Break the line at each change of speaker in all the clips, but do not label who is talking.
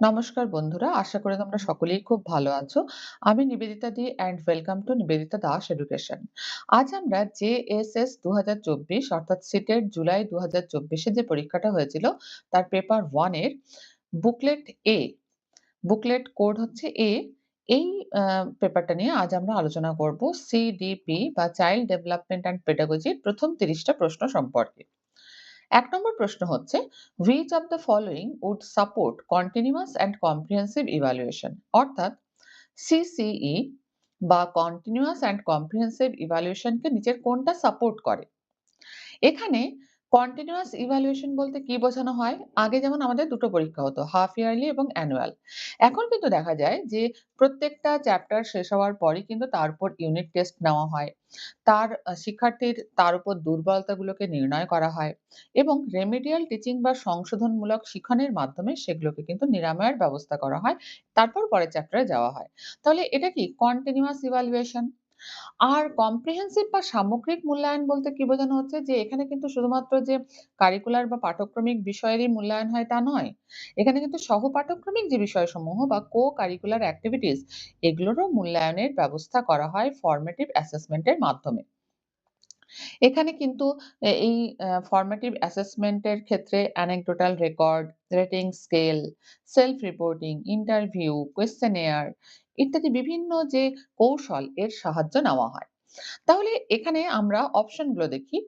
নমস্কার বন্ধুরা, আশা করি তোমরা সকলেই খুব ভালো আছো। আমি Nivedita di and welcome to Nivedita Das education. আজ আমরা জেএসএস ২০২৪ অর্থাৎ সিটেট জুলাই ২০২৪ এ যে পরীক্ষাটা হয়েছিল তার পেপার 1 এর বুকলেট এ, বুকলেট কোড হচ্ছে এ। এই পেপারটা নিয়ে আজ আমরা আলোচনা করব সিডিপি বা চাইল্ড ডেভেলপমেন্ট অ্যান্ড পেডাগজি র প্রথম ৩০ টা প্রশ্ন সম্পর্কে। ১ নম্বর প্রশ্ন হচ্ছে, which of the following would support continuous and comprehensive evaluation? অর্থাৎ সিসিই বা কন্টিনিউয়াস অ্যান্ড কম্প্রিহেনসিভ ইভ্যালুয়েশন কে নিচের কোনটা সাপোর্ট করে? এখানে কন্টিনিউয়াস ইভ্যালুয়েশন বলতে কি বোঝানো হয়? আগে যেমন আমাদের দুটো পরীক্ষা হতো, হাফ ইয়ারলি এবং অ্যানুয়াল। এখন কিন্তু দেখা যায় যে প্রত্যেকটা চ্যাপ্টার শেষ হওয়ার পরই কিন্তু তার উপর ইউনিট টেস্ট নেওয়া হয়। তার শিক্ষার্থীর তার উপর দুর্বলতাগুলোকে নির্ণয় করা হয় এবং রেমেডিয়াল টিচিং বা সংশোধনমূলক শিক্ষণের মাধ্যমে সেগুলোকে কিন্তু নিরাময়ের ব্যবস্থা করা হয়। তারপর পরের চ্যাপ্টারে যাওয়া হয়। তাহলে এটা কি কন্টিনিউয়াস ইভ্যালুয়েশন। আর কম্প্রিহেন্সিভ বা সামগ্রিক মূল্যায়ন বলতে কি বোঝানো হচ্ছে যে এখানে কিন্তু শুধুমাত্র যে কারিকুলার বা পাঠক্রমিক বিষয়েরই মূল্যায়ন হয় তা নয়। এখানে কিন্তু সহপাঠক্রমিক যে বিষয়সমূহ বা কো-কারিকুলার অ্যাক্টিভিটিস এগুলোরও মূল্যায়নের ব্যবস্থা করা হয় ফরমেটিভ অ্যাসেসমেন্ট এর মাধ্যমে। এখানে কিন্তু এই ফরমেটিভ অ্যাসেসমেন্ট এর ক্ষেত্রে anecdotal record, rating scale, self reporting, interview, questionnaire ইত্যাদি বিভিন্ন যে কৌশল এর সাহায্য নেওয়া হয়। তাহলে এখানে আমরা অপশনগুলো দেখি।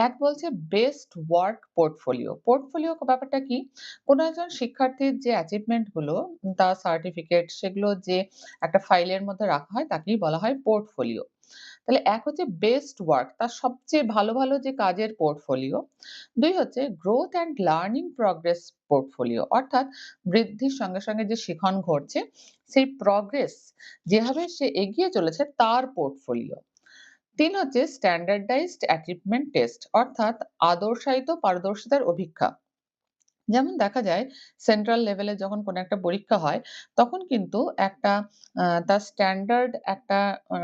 ১ বলছে বেস্ট ওয়ার্ক পোর্টফোলিও। পোর্টফোলিও ব্যাপারটা কি? কোন একজন শিক্ষার্থীর যে অ্যাচিভমেন্ট গুলো, তার সার্টিফিকেট সেগুলো যে একটা ফাইলের মধ্যে রাখা হয় তাকেই বলা হয় পোর্টফোলিও। তাহলে ১ হচ্ছে বেস্ট ওয়ার্ক, তার সবচেয়ে ভালো, ভালো যে কাজের পোর্টফোলিও। ২ হচ্ছে growth and learning progress portfolio, অর্থাৎ বৃদ্ধির সঙ্গে, সঙ্গে যে শিখন ঘটছে সেই প্রগ্রেস যেভাবে সে এগিয়ে চলেছে তার পোর্টফোলিও। ৩ হচ্ছে স্ট্যান্ডার্ডাইজড অ্যাচিভমেন্ট টেস্ট, অর্থাৎ আদর্শায়িত পারদর্শিতার অভিক্ষা। যেমন দেখা যায় সেন্ট্রাল লেভেলে যখন কোনো একটা পরীক্ষা হয়, তখন কিন্তু একটা তার স্ট্যান্ডার্ড একটা আ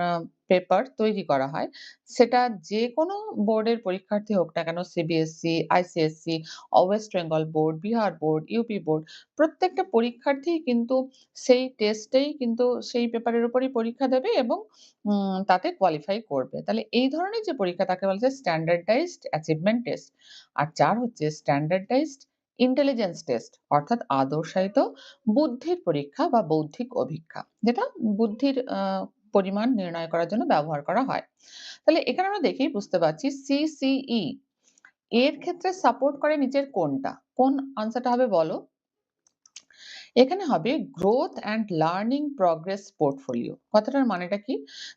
পেপার তৈরি করা হয়। সেটা যেকোনো বোর্ডের পরীক্ষার্থী হোক না কেন, CBSE, ICSE, West Bengal board, Bihar board, UP board, প্রত্যেকটা পরীক্ষার্থীই কিন্তু সেই টেস্টেই কিন্তু সেই পেপারের উপরেই পরীক্ষা দেবে এবং তাতে কোয়ালিফাই করবে। তাহলে এই ধরনের যে পরীক্ষা তাকে বলা যায় স্ট্যান্ডার্ডাইজড অ্যাচিভমেন্ট টেস্ট। আর ৪ হচ্ছে স্ট্যান্ডার্ডাইজড ইন্টেলিজেন্স টেস্ট, অর্থাৎ আদর্শায়িত বুদ্ধির পরীক্ষা বা বৌদ্ধিক অভীক্ষা, যেটা বুদ্ধির পরিমাণ নির্ণয় করার জন্য ব্যবহার করা হয়। তাহলে এখানে আমরা দেখেই বুঝতে পারছি সিসিই এর ক্ষেত্রে সাপোর্ট করে নিচের কোনটা? কোন আনসারটা হবে বলো? এখানে হবে growth and learning progress portfolio. কথাটার মানেটা কি?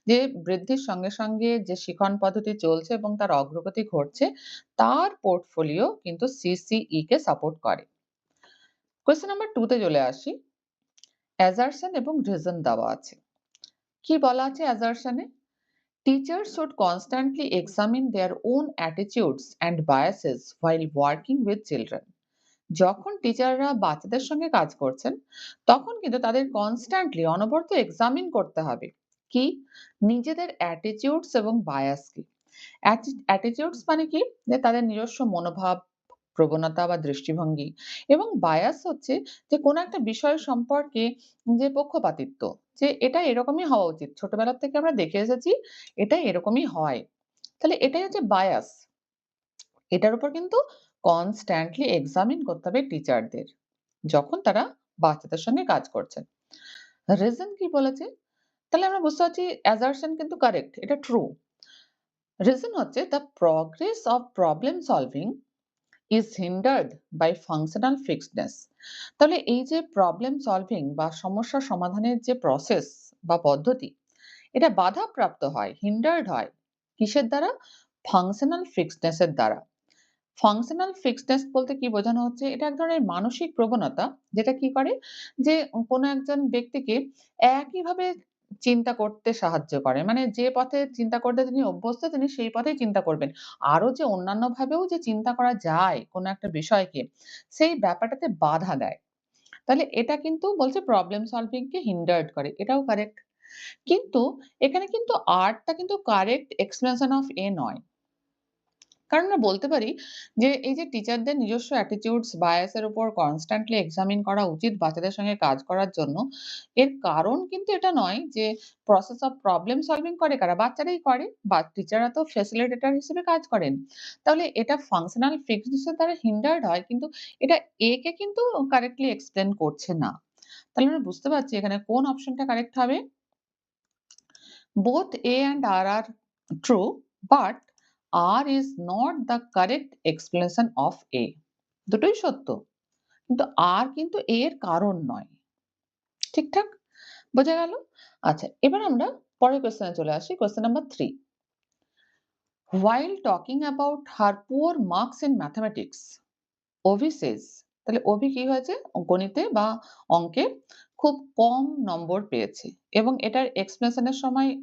যে বৃদ্ধির সঙ্গে, সঙ্গে যে শিখন পদ্ধতি চলছে এবং তার অগ্রগতি ঘটছে, তার পোর্টফোলিও কিন্তু সিসিই কে সাপোর্ট করে। কোয়েশ্চেন নাম্বার 2 তে চলে আসি। অ্যাসারশন এবং রিজন দেওয়া আছে। কি বলা আছে assertion A? Teachers should constantly examine their own attitudes and biases while working with children. যখন টিচাররা বাচ্চাদের সঙ্গে কাজ করছেন, তখন কিন্তু তাদের কনস্ট্যান্টলি অনবরত এক্সামিন করতে হবে। কি? নিজেদের অ্যাটিটিউডস এবং বায়াস কি? অ্যাটিটিউডস মানে কি? যে তাদের নিজস্ব মনোভাব, প্রবণতা বা দৃষ্টিভঙ্গি, এবং বায়াস হচ্ছে যে কোনো একটা বিষয় সম্পর্কে যে পক্ষপাতিত্ব, যে এটা এরকমই হওয়া উচিত। ছোটবেলা থেকে আমরা দেখে এসেছি এটা এরকমই হয়। তাহলে এটাই হচ্ছে বায়াস। এটার উপর কিন্তু কনস্ট্যান্টলি এক্সামিন করতে হবে টিচারদের, যখন তারা বাচ্চাদের সঙ্গে কাজ করছেন। রিজন কি বলেছে? তাহলে আমরা বুঝতে পারছি অ্যাসারশন কিন্তু কারেক্ট, এটা ট্রু। রিজন হচ্ছে the progress of problem solving is hindered by functional fixedness. তাহলে এই যে প্রবলেম সলভিং বা সমস্যা সমাধানের যে প্রসেস বা পদ্ধতি, এটা বাধাপ্রাপ্ত হয়, hindered হয়। কিসের দ্বারা? ফাংশনাল ফিক্সডনেস এর দ্বারা। ফাংশনাল ফিক্সডনেস বলতে কি বোঝানো হচ্ছে? এটা এক ধরনের মানসিক প্রবণতা, যেটা কি করে? যে কোনো একজন ব্যক্তিকে একইভাবে চিন্তা করতে সাহায্য করে। মানে যে পথে চিন্তা করতে তিনি অভ্যস্ত তিনি সেই পথেই চিন্তা করবেন। আরো যে অন্যান্য ভাবেও যে চিন্তা করা যায় কোনো একটা বিষয়কে, সেই ব্যাপারটাতে বাধা দেয়। তাহলে এটা কিন্তু বলছে প্রবলেম সলভিং কে হিন্ডার্ড করে। এটাও কারেক্ট। কিন্তু এখানে কিন্তু আর টা কিন্তু কারেক্ট এক্সপ্লেনেশন অফ এ নয়। কারণ আমরা বলতে পারি যে এই যে টিচারদের নিজস্ব অ্যাটিটিউডস, বায়াস এর উপর কনস্ট্যান্টলি এক্সামিন করা উচিত বাচ্চাদের সঙ্গে কাজ করার জন্য। এর কারণ কিন্তু এটা নয় যে প্রসেস অফ প্রবলেম সলভিং করে কারা? বাচ্চারাই করে। বা টিচাররা তো ফ্যাসিলিটেটর হিসেবে কাজ করেন। তাহলে এটা ফাংশনাল ফিটনেস এর দ্বারা হিন্ডার্ড হয় কিন্তু এটা এ কে কিন্তু কারেক্টলি এক্সপ্লেইন করছে না। তাহলে আমরা বুঝতে পারছি এখানে কোন অপশনটা কারেক্ট হবে? Both A and R are true, but R is not the correct explanation of A. দুটোই সত্য। কিন্তু R কিন্তু A এর কারণ নয়। ঠিকঠাক? বোঝা গেল? আচ্ছা, এবার আমরা পরের কোয়েশ্চেনে চলে আসি। Question number 3. While talking about her poor marks in mathematics, Abhi says তাহলে অভি কি হয়েছে? গণিতে বা অঙ্কে খুব কম নম্বর পেয়েছে এবং এটার এক্সপ্লেনেশন এর সময়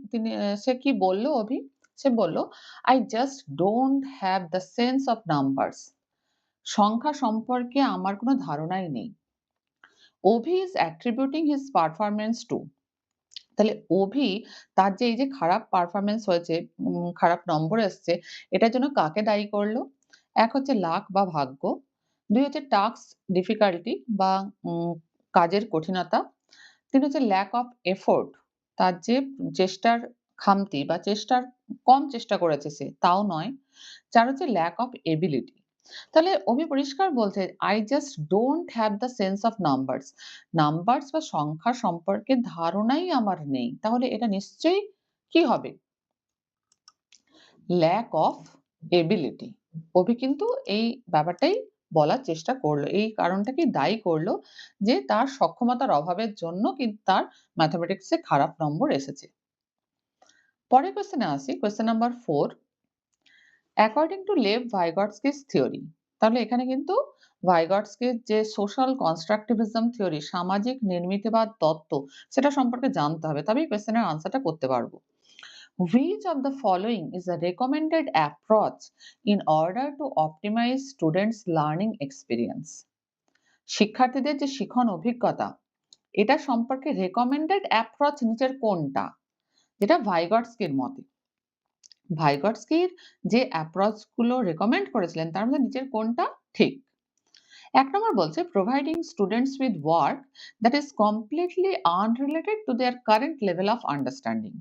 সে কি বলল অভি? সে বলল, "I just don't have the sense of numbers." সংখ্যা সম্পর্কে আমার কোনো ধারণাই নেই। অভি is attributing his performance to তাহলে অভি তার যে এই যে খারাপ পারফরম্যান্স হয়েছে, খারাপ নম্বর এসছে, এটার জন্য কাকে দায়ী করলো? এক হচ্ছে লাক বা ভাগ্য, ২ হচ্ছে টাস্ক ডিফিকাল্টি বা কাজের কঠিনতা, ৩ হচ্ছে ল্যাক অফ এফোর্ট তার যে চেষ্টার খামতি বা কম চেষ্টা করেছে সে, তাও নয়। ৪ হচ্ছে ল্যাক অফ এবিলিটি। তাহলে অভি পরিষ্কার বলছে, "I just don't have the sense of numbers." Numbers বা সংখ্যা সম্পর্কে ধারণাই আমার নেই। তাহলে এটা নিশ্চয়ই কি হবে? Lack of ability. অভি কিন্তু এই ব্যাপারটাই বলার চেষ্টা করল। এই কারণটাকেই দায়ী করল যে তার সক্ষমতার অভাবের জন্য কিন্তু তার ম্যাথমেটিক্স এ খারাপ নম্বর এসেছে। পরের কোয়েশ্চেনে আসি। Question number 4. According to Lev Vygotsky's theory. তাহলে এখানে কিন্তু ভাইগটস্কির যে সোশ্যাল কনস্ট্রাকটিভিজম থিওরি, সামাজিক নির্মিতবাদ তত্ত্ব, সেটা সম্পর্কে জানতে হবে। তবেই কোয়েশ্চেনের আনসারটা করতে পারবো। Which of the following is a recommended approach in order to optimize students' learning experience? শিক্ষার্থীদের যে শিখন অভিজ্ঞতা, এটা সম্পর্কে রেকমেন্ডেড অ্যাপ্রোচ নিচের কোনটা? যেটা ভাইগটস্কির মতে। ভাইগটস্কির যে অ্যাপ্রোচ গুলো রেকমেন্ড করেছিলেন তার মধ্যে নিচের কোনটা ঠিক? ১ নম্বর বলছে providing students with work that is completely unrelated to their current level of understanding.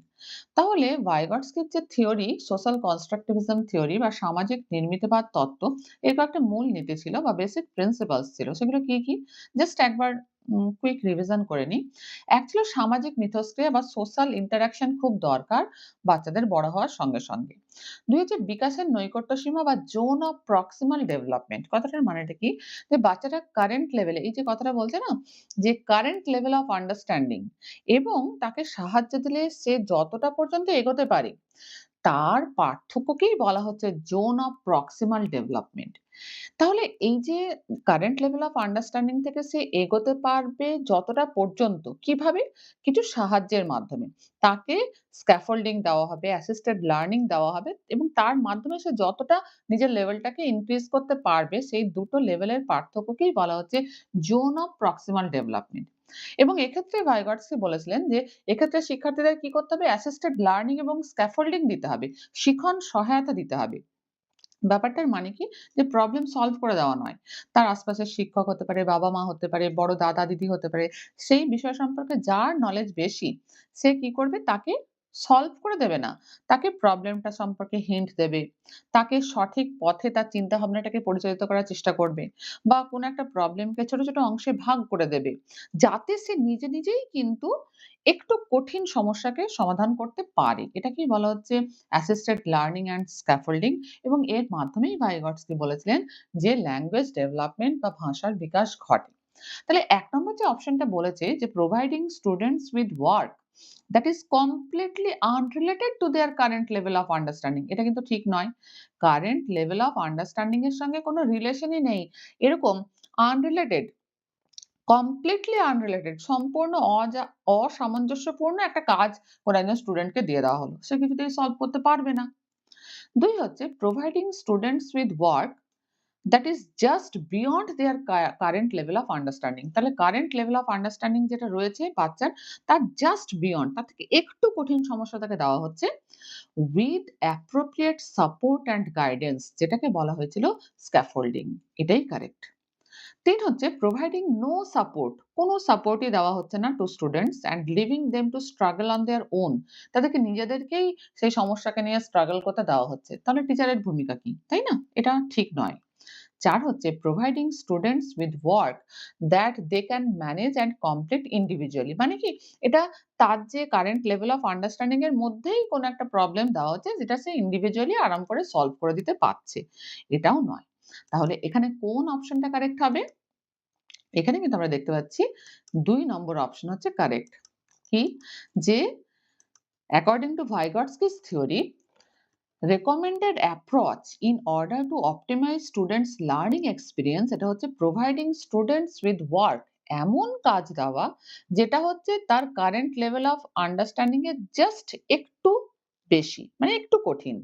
তাহলে ভাইগটস্কির যে থিওরি, সোশ্যাল কনস্ট্রাকটিভিজম থিওরি বা সামাজিক নির্মিতবাদ তত্ত্ব, এর কয়েকটা মূল নীতি ছিল বা বেসিক প্রিন্সিপালস ছিল। সেগুলো কি, কি? জাস্ট একবার কুইক রিভিশন করে নিই। এক ছিল সামাজিক মিথস্ক্রিয়া বা সোশ্যাল ইন্টারেকশন খুব দরকার বাচ্চাদের বড় হওয়ার সঙ্গে, সঙ্গে। ২ হচ্ছে বিকাশের নৈকট্য সীমা বা জোন অফ প্রক্সিমাল ডেভেলপমেন্ট। কথাটার মানেটা কি? যে বাচ্চাটা কারেন্ট লেভেলে এই যে কথাটা বলছে না? যে কারেন্ট লেভেল অফ আন্ডারস্ট্যান্ডিং এবং তাকে সাহায্য দিলে সে যতটা পর্যন্ত এগোতে পারে, তার পার্থক্যকেই বলা হচ্ছে জোন অফ প্রক্সিমাল ডেভেলপমেন্ট। তাহলে এই যে কারেন্ট লেভেল অফ আন্ডারস্ট্যান্ডিং থেকে সে এগোতে পারবে যতটা পর্যন্ত, কিভাবে? কিছু সাহায্যের মাধ্যমে। তাকে স্ক্যাফোল্ডিং দেওয়া হবে, অ্যাসিস্টেড লার্নিং দেওয়া হবে এবং তার মাধ্যমে সে যতটা নিজের লেভেলটাকে ইনক্রিজ করতে পারবে, সেই দুটো লেভেলের পার্থক্যকেই বলা হচ্ছে জোন অফ প্রক্সিমাল ডেভেলপমেন্ট। এবং এক্ষেত্রে ভাইগটস্কি বলেছিলেন যে, এক্ষেত্রে শিক্ষার্থীদের কি করতে হবে? অ্যাসিস্টেড লার্নিং এবং স্ক্যাফোল্ডিং দিতে হবে। শিখন সহায়তা দিতে হবে। ব্যাপারটার মানে কি? যে প্রবলেম সলভ করে দেওয়া নয়। তার আশপাশের শিক্ষক হতে পারে, বাবা-মা হতে পারে, বড় দাদা-দিদি হতে পারে। সেই বিষয় সম্পর্কে যার নলেজ বেশি, সে কি করবে? তাকে সলভ করে দেবে না। তাকে প্রবলেমটা সম্পর্কে হিন্ট দেবে। তাকে সঠিক পথে তার চিন্তাভাবনাটাকে পরিচালিত করার চেষ্টা করবে। বা কোনো একটা প্রবলেমকে ছোট, ছোট অংশে ভাগ করে দেবে। যাতে সে নিজে, নিজেই কিন্তু একটু কঠিন সমস্যাকে সমাধান করতে পারে। এটাকেই বলা হচ্ছে অ্যাসিস্টেড লার্নিং অ্যান্ড স্ক্যাফোল্ডিং। এবং এর মাধ্যমেই ভাইগটস্কি বলেছিলেন যে ল্যাঙ্গুয়েজ ডেভেলপমেন্ট বা ভাষার বিকাশ ঘটে। তাহলে ১ নম্বর যে অপশনটা বলেছে যে providing students with work that is completely unrelated to their current level of understanding, এটা কিন্তু ঠিক নয়। কারেন্ট লেভেল অফ আন্ডারস্ট্যান্ডিং এর সঙ্গে কোনো রিলেশনই নেই। এরকম আনরিলেটেড, কমপ্লিটলি আনরিলেটেড, সম্পূর্ণ অসামঞ্জস্যপূর্ণ একটা কাজ কোনো একজন স্টুডেন্টকে দিয়ে দেওয়া হলো। সে কিছুতেই সলভ করতে পারবে না। ২ হচ্ছে providing students with work that is just beyond their current level of understanding। তাহলে কারেন্ট লেভেল অফ আন্ডারস্ট্যান্ডিং যেটা রয়েছে বাচ্চার, তার জাস্ট বিয়ন্ড, তার থেকে একটু কঠিন সমস্যা তাকে দেওয়া হচ্ছে with appropriate support and guidance, যেটাকে বলা হয়েছিল স্ক্যাফোল্ডিং। এটাই কারেক্ট। ৩ হচ্ছে প্রোভাইডিং নো সাপোর্ট, কোনো সাপোর্টই দেওয়া হচ্ছে না to students and leaving them to struggle on their own. তাদেরকে নিজেদেরকেই সেই সমস্যাকে নিয়ে স্ট্রাগল করতে দেওয়া হচ্ছে। তাহলে টিচারের ভূমিকা কি? তাই না? এটা ঠিক নয়। ৪ হচ্ছে providing students with work that they can manage and complete individually. মানে কি? এটা তার যে কারেন্ট লেভেল অফ আন্ডারস্ট্যান্ডিং এর মধ্যেই কোনো একটা প্রবলেম দেওয়া হচ্ছে যেটা সে ইন্ডিভিজুয়ালি আরাম করে সলভ করে দিতে পারছে। এটাও নয়। তাহলে এখানে কোন অপশনটা কারেক্ট হবে? এখানে কিন্তু আমরা দেখতে পাচ্ছি ২ নম্বর অপশন হচ্ছে কারেক্ট। কি? যে according to Vygotsky's theory, recommended approach in order to optimize students learning experience এটা হচ্ছে প্রোভাইডিং স্টুডেন্টস উইথ ওয়ার্ক, এমন কাজ দেওয়া যেটা হচ্ছে তার কারেন্ট লেভেল অফ আন্ডারস্ট্যান্ডিং এর জাস্ট একটু বেশি, মানে একটু কঠিন,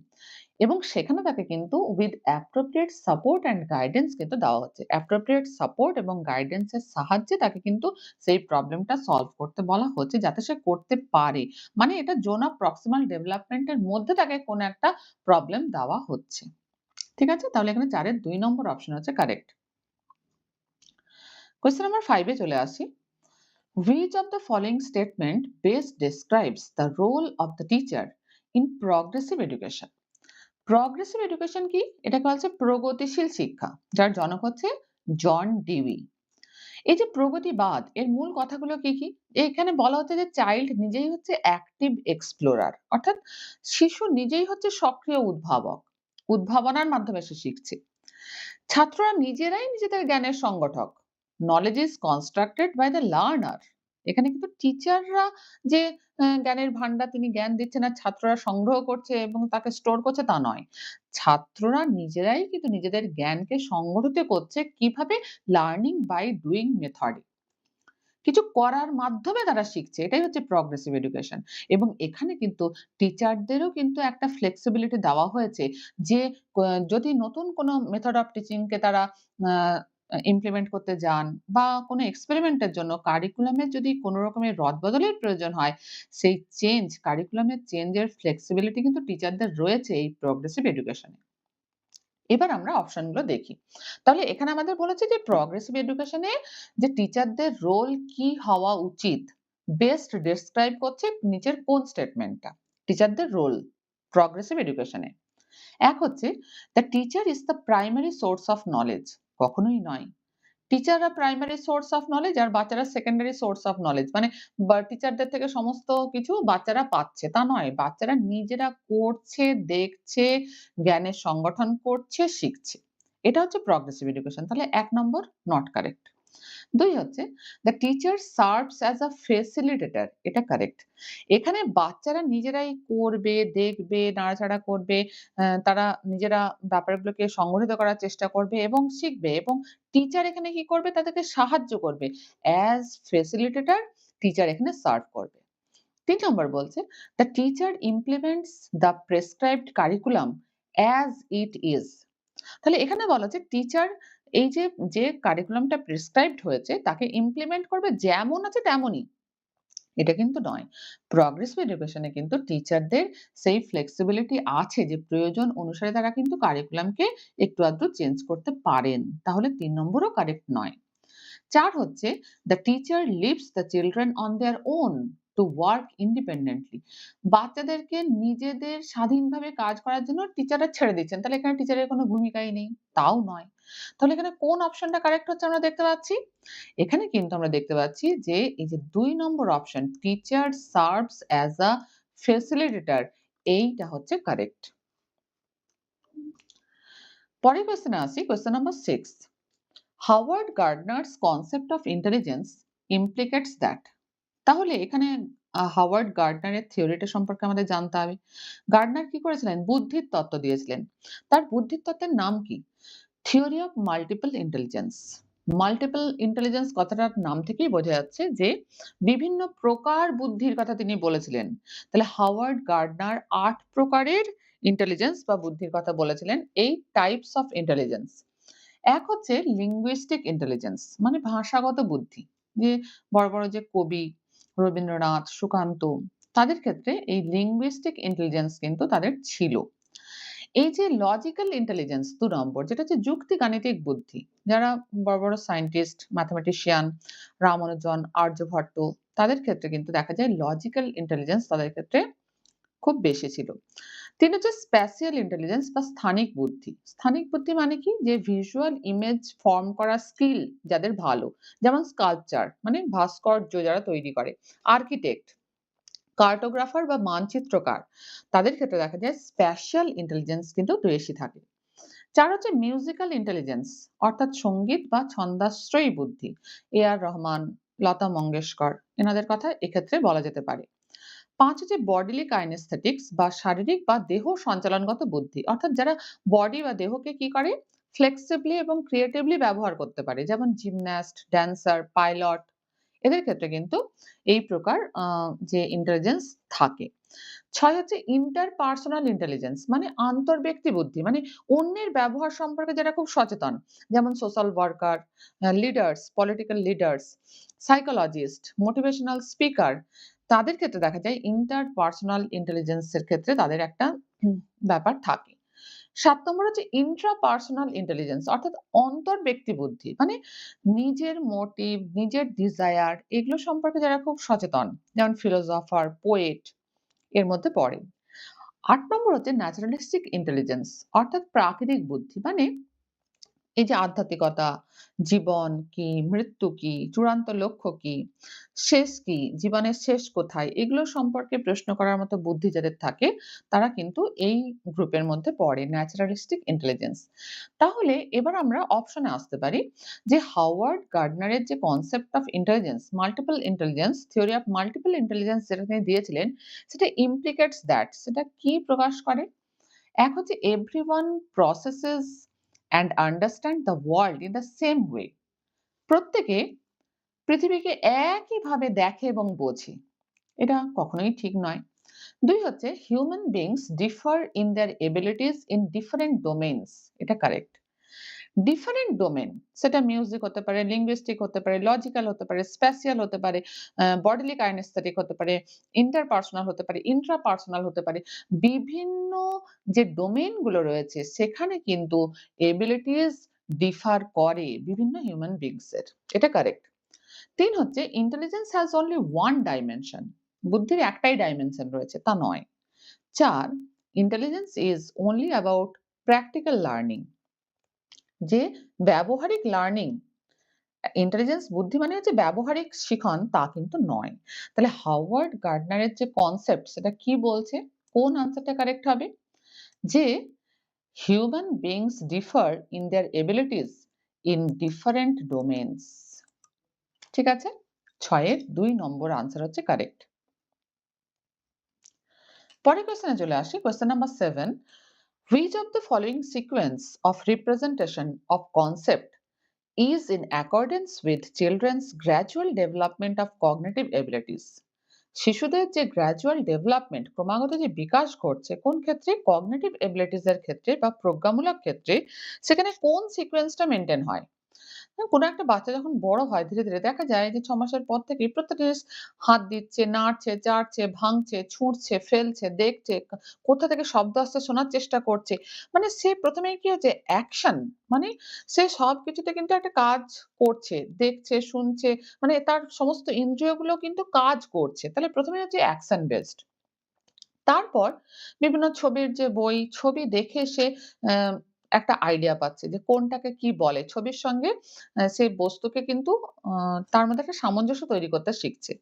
এবং সেখানে তাকে কিন্তু with appropriate support and guidance কিন্তু দেওয়া হচ্ছে। অ্যাপ্রোপ্রিয়েট সাপোর্ট এবং গাইডেন্স এর সাহায্যে তাকে কিন্তু সেই প্রবলেমটা সলভ করতে বলা হচ্ছে যাতে সে করতে পারে। মানে এটা জোন অফ প্রক্সিমাল ডেভেলপমেন্ট এর মধ্যে তাকে কোনো একটা প্রবলেম দেওয়া হচ্ছে। ঠিক আছে? তাহলে এখানে ৪ এর ২ নম্বর অপশন হচ্ছে কারেক্ট। কোয়েশ্চেন নাম্বার 5 এ চলে আসি। Which of the following statement best describes the role of the teacher in progressive education? Progressive education কি? এটাকে বলছে প্রগতিশীল শিক্ষা, যার জনক হচ্ছে জন ডিউই। এই যে প্রগতিবাদ, এর মূল কথাগুলো কি কি? এখানে বলা হচ্ছে যে চাইল্ড নিজেই হচ্ছে অ্যাক্টিভ এক্সপ্লোরার, অর্থাৎ শিশু নিজেই হচ্ছে সক্রিয় উদ্ভাবক, উদ্ভাবনার মাধ্যমে সে শিখছে। ছাত্ররা নিজেরাই নিজেদের জ্ঞানের সংগঠক। Knowledge is constructed by the learner. এখানে কিন্তু টিচাররা যে জ্ঞানের ভান্ডার তিনি জ্ঞান দিচ্ছেন আর ছাত্ররা সংগ্রহ করছে এবং তাকে স্টোর করছে তা নয়। ছাত্ররা নিজেরাই কিন্তু নিজেদের জ্ঞানকে সংগঠিত করছে কিভাবে? লার্নিং বাই ডুইং মেথডে। কিছু করার মাধ্যমে তারা শিখছে। এটাই হচ্ছে প্রগ্রেসিভ এডুকেশন। এবং এখানে কিন্তু টিচারদেরও কিন্তু একটা ফ্লেক্সিবিলিটি দেওয়া হয়েছে যে ক যদি নতুন কোনো মেথড অফ টিচিং কে তারা আ ইমপ্লিমেন্ট করতে যান বা কোনো এক্সপেরিমেন্ট এর জন্য কারিকুলামে যদি কোনো রকমের রদবদলের প্রয়োজন হয়, সেই কারিকুলামের চেঞ্জ এর ফ্লেক্সিবিলিটি কিন্তু টিচারদের রয়েছে এই প্রগ্রেসিভ এডুকেশনে। এবার আমরা অপশনগুলো দেখি। তাহলে এখানে আমাদের বলেছে যে প্রগ্রেসিভ এডুকেশনে যে টিচারদের রোল কি হওয়া উচিত, বেস্ট ডেসক্রাইব করছে নিচের কোন স্টেটমেন্টটা? টিচারদের রোল প্রগ্রেসিভ এডুকেশনে। এক হচ্ছে, "the teacher is the primary source of knowledge". কখনোই নয়। টিচাররা প্রাইমারি সোর্স অফ নলেজ আর বাচ্চারা সেকেন্ডারি সোর্স অফ নলেজ। মানে টিচারদের থেকে সমস্ত কিছু বাচ্চারা পাচ্ছে তা নয়। বাচ্চারা নিজেরা করছে, দেখছে, জ্ঞানের সংগঠন করছে, শিখছে। এটা হচ্ছে প্রগ্রেসিভ এডুকেশন। তাহলে ১ নম্বর নট কারেক্ট। ২ হচ্ছে, "the teacher serves as a facilitator". এটা কারেক্ট। এখানে বাচ্চারা নিজেরাই করবে, দেখবে, নাড়াচাড়া করবে, তারা নিজেরা ব্যাপারগুলোকে সংগঠিত করার চেষ্টা করবে এবং শিখবে, এবং টিচার এখানে কি করবে? তাদেরকে সাহায্য করবে। অ্যাজ ফেসিলিটেটর টিচার এখানে সার্ভ করবে। ৩ নম্বর বলছে, "the teacher implements the prescribed curriculum as it is". তাহলে এখানে বলা যে টিচার এই যে কারিকুলামটা প্রেসক্রাইবড হয়েছে তাকে ইমপ্লিমেন্ট করবে যেমন আছে তেমনই। এটা কিন্তু নয়। প্রগ্রেসিভ এডুকেশনে কিন্তু টিচারদের সেই ফ্লেক্সিবিলিটি আছে যে প্রয়োজন অনুসারে তারা কিন্তু কারিকুলামকে একটু আধটু চেঞ্জ করতে পারেন। তাহলে ৩ নম্বরও কারেক্ট নয়। ৪ হচ্ছে, "the teacher leaves the children on their own to work independently". বাচ্চাদেরকে নিজেদের স্বাধীনভাবে কাজ করার জন্য টিচাররা ছেড়ে দিচ্ছেন। তাহলে এখানে টিচারের কোনো ভূমিকাই নেই। তাও নয়। তাহলে এখানে কোন অপশনটা কারেক্ট হচ্ছে আমরা দেখতে পাচ্ছি? এখানে কিন্তু আমরা দেখতে পাচ্ছি যে এই যে ২ নম্বর option, "teacher serves as a facilitator", এইটা হচ্ছে কারেক্ট। পরের কোয়েশ্চেনে আসি, question number 6। Howard Gardner's concept of intelligence implicates that। তাহলে এখানে হাওয়ার্ড গার্ডনারের থিওরিটা সম্পর্কে আমাদের জানতে হবে। গার্ডনার কি করেছিলেন? বুদ্ধির তত্ত্ব দিয়েছিলেন। তার বুদ্ধির তত্ত্বের নাম কি? Theory of multiple intelligence. Multiple intelligence কথাটার নাম থেকেই বোঝা যাচ্ছে যে বিভিন্ন প্রকার বুদ্ধির কথা তিনি বলেছিলেন। তাহলে হাওয়ার্ড গার্ডনার ৮ প্রকারের ইন্টেলিজেন্স বা বুদ্ধির কথা বলেছিলেন। 8 টাইপস অফ ইন্টেলিজেন্স। এক হচ্ছে লিঙ্গুইস্টিক ইন্টেলিজেন্স মানে ভাষাগত বুদ্ধি। যে বড়, বড় যে কবি রবীন্দ্রনাথ, সুকান্ত তাদের ক্ষেত্রে এই লিঙ্গুইস্টিক ইন্টেলিজেন্স কিন্তু তাদের ছিল। এই যে লজিক্যাল ইন্টেলিজেন্স ২ নম্বর যেটা হচ্ছে যুক্তি গাণিতিক বুদ্ধি। যারা বড়, বড় সায়েন্টিস্ট, ম্যাথমেটিশিয়ান, রামানুজন, আর্যভট্ট তাদের ক্ষেত্রে কিন্তু দেখা যায় লজিক্যাল ইন্টেলিজেন্স তাদের ক্ষেত্রে খুব বেশি ছিল। ৩ হচ্ছে স্প্যাশিয়াল ইন্টেলিজেন্স বা স্থানিক বুদ্ধি। স্থানিক বুদ্ধি মানে কি? যে ভিজুয়াল ইমেজ ফর্ম করার স্কিল যাদের ভালো। যেমন স্কাল্পচার মানে ভাস্কর্য যারা তৈরি করে। আর্কিটেক্ট, কার্টোগ্রাফার বা মানচিত্রকার তাদের ক্ষেত্রে দেখা যায় স্প্যাশিয়াল ইন্টেলিজেন্স কিন্তু বেশি থাকে। ৪ হচ্ছে মিউজিক্যাল ইন্টেলিজেন্স অর্থাৎ সঙ্গীত বা ছন্দাশ্রয়ী বুদ্ধি। এ আর রহমান, লতা মঙ্গেশকর এনাদের কথা এক্ষেত্রে বলা যেতে পারে। ৫ হচ্ছে বডিলি কাইনেস্থেটিক্স বা শারীরিক বা দেহ সঞ্চালনগত বুদ্ধি। অর্থাৎ যারা বডি বা দেহকে কি করে ফ্লেক্সিবলি এবং ক্রিয়েটিভলি ব্যবহার করতে পারে। যেমন জিমন্যাস্ট, ড্যান্সার, পাইলট এদের ক্ষেত্রে কিন্তু এই প্রকার যে ইন্টেলিজেন্স থাকে। ৬ হচ্ছে ইন্টারপার্সোনাল ইন্টেলিজেন্স মানে আন্তঃব্যক্তি বুদ্ধি। মানে অন্যের ব্যবহার সম্পর্কে যারা খুব সচেতন। যেমন social worker, leaders, political leaders, psychologist, motivational speaker তাদের ক্ষেত্রে দেখা যায় ইন্টারপার্সোনাল ইন্টেলিজেন্স এর ক্ষেত্রে তাদের একটা ব্যাপার থাকে। ৭ নম্বর হচ্ছে ইন্ট্রাপার্সোনাল ইন্টেলিজেন্স অর্থাৎ অন্তর্ব্যক্তি বুদ্ধি। মানে নিজের মোটিভ, নিজের ডিজায়ার এগুলো সম্পর্কে যারা খুব সচেতন। যেমন ফিলোজোফার, পোয়েট এর মধ্যে পড়ে। ৮ নম্বর হচ্ছে ন্যাচারালিস্টিক ইন্টেলিজেন্স অর্থাৎ প্রাকৃতিক বুদ্ধি। মানে এই যে আধ্যাত্মিকতা, জীবন কি, মৃত্যু কি, চূড়ান্ত লক্ষ্য কি, শেষ কি, জীবনের শেষ কোথায় এগুলো সম্পর্কে প্রশ্ন করার মতো বুদ্ধি যাদের থাকে তারা কিন্তু এই গ্রুপের মধ্যে পড়ে ন্যাচারালিস্টিক ইন্টেলিজেন্স। তাহলে এবার আমরা অপশনে আসতে পারি যে হাওয়ার্ড গার্ডনারের যে concept of intelligence, multiple intelligence, theory of multiple intelligence যেটা তিনি দিয়েছিলেন সেটা ইমপ্লিকেটস দ্যাট সেটা কি প্রকাশ করে? এক হচ্ছে everyone processes and understand the world in the same way. প্রত্যেকে পৃথিবীকে একইভাবে দেখে এবং বোঝে। এটা কখনোই ঠিক নয়। ২ হচ্ছে human beings differ in their abilities in different domains. এটা কারেক্ট। ডিফারেন্ট ডোমেইন সেটা মিউজিক হতে পারে, লিঙ্গুইস্টিক হতে পারে, লজিক্যাল হতে পারে, স্প্যাশিয়াল হতে পারে, বডিলি কাইনেস্থেটিক হতে পারে, ইন্টারপার্সোনাল হতে পারে, ইন্ট্রাপার্সোনাল হতে পারে। বিভিন্ন যে ডোমেইন গুলো রয়েছে সেখানে কিন্তু এবিলিটিস ডিফার করে বিভিন্ন হিউম্যান বিংস এর। এটা কারেক্ট। ৩ হচ্ছে intelligence has only one dimension. বুদ্ধির একটাই ডাইমেনশন রয়েছে তা নয়। ৪ intelligence is only about practical learning. যে ব্যবহারিক লার্নিং, ইন্টেলিজেন্স বুদ্ধি মানে হচ্ছে ব্যবহারিক শিখন তা কিন্তু নয়। তাহলে হাওয়ার্ড গার্ডনারের যে কনসেপ্ট সেটা কি বলছে? কোন আনসারটা কারেক্ট হবে? যে human beings differ in their abilities in different domains. ঠিক আছে? ৬ এর ২ নম্বর আনসার হচ্ছে কারেক্ট। পরের কোয়েশ্চেনে চলে আসি। Question number 7 Which of the following sequence of representation of concept is in accordance with children's gradual development of cognitive abilities? শিশুদের যে gradual development ক্রমাগত যে বিকাশ ঘটছে কোন ক্ষেত্রে কগনিটিভ এবিলিটিস এর ক্ষেত্রে বা প্রজ্ঞামূলক ক্ষেত্রে সেখানে কোন সিকোয়েন্সটা মেনটেন হয়? কোনো একটা বাচ্চা যখন বড় হয় ধীরে, ধীরে দেখা যায় যে ৬ মাসের পর থেকেই প্রত্যেকটা জিনিস হাত দিচ্ছে, নাড়ছে, চাড়ছে, ভাঙছে, ছুঁড়ছে, ফেলছে, দেখছে, কোথা থেকে শব্দ আসছে শোনার চেষ্টা করছে। মানে সে ১ম এই কি হচ্ছে অ্যাকশন মানে সে সবকিছুতে কিন্তু একটা কাজ করছে, দেখছে, শুনছে মানে তার সমস্ত ইন্দ্রিয়গুলো কিন্তু কাজ করছে। তাহলে ১ম এ হচ্ছে অ্যাকশন বেসড। তারপর বিভিন্ন ছবির যে বই, ছবি দেখে সে অ্যা একটা আইডিয়া পাচ্ছে যে কোনটাকে কি বলে। ছবির সঙ্গে সেই বস্তুকে কিন্তু আ তার মধ্যে একটা সামঞ্জস্য তৈরি করতে শিখছে।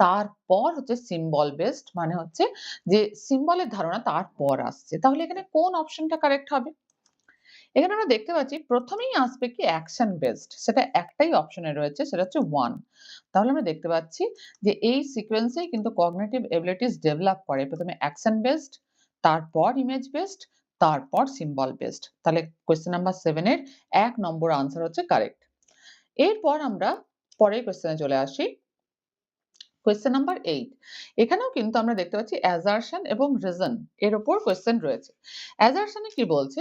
তারপর হচ্ছে সিম্বল বেসড মানে হচ্ছে যে সিম্বলের ধারণা তারপর আসছে। তাহলে এখানে কোন অপশনটা কারেক্ট হবে? এখানে আমরা দেখতে পাচ্ছি ১ম এই আসবে কি অ্যাকশন বেসড সেটা একটাই অপশনে রয়েছে সেটা হচ্ছে 1 তাহলে আমরা দেখতে পাচ্ছি যে এই সিকোয়েন্সেই কিন্তু কগনিটিভ এবিলিটিস ডেভেলপ করে। ১ম এ অ্যাকশন বেসড, তারপর ইমেজ বেসড, তারপর সিম্বল বেসড। তাহলে কোয়েশ্চেন নাম্বার 7 এর ১ নম্বর আনসার হচ্ছে কারেক্ট। এরপর আমরা পরের কোয়েশ্চেনে চলে আসি। কোয়েশ্চেন নাম্বার 8 এখানেও কিন্তু আমরা দেখতে পাচ্ছি অ্যাসারশন এবং রিজন এর উপর কোয়েশ্চেন রয়েছে। অ্যাসারশন এ কি বলছে?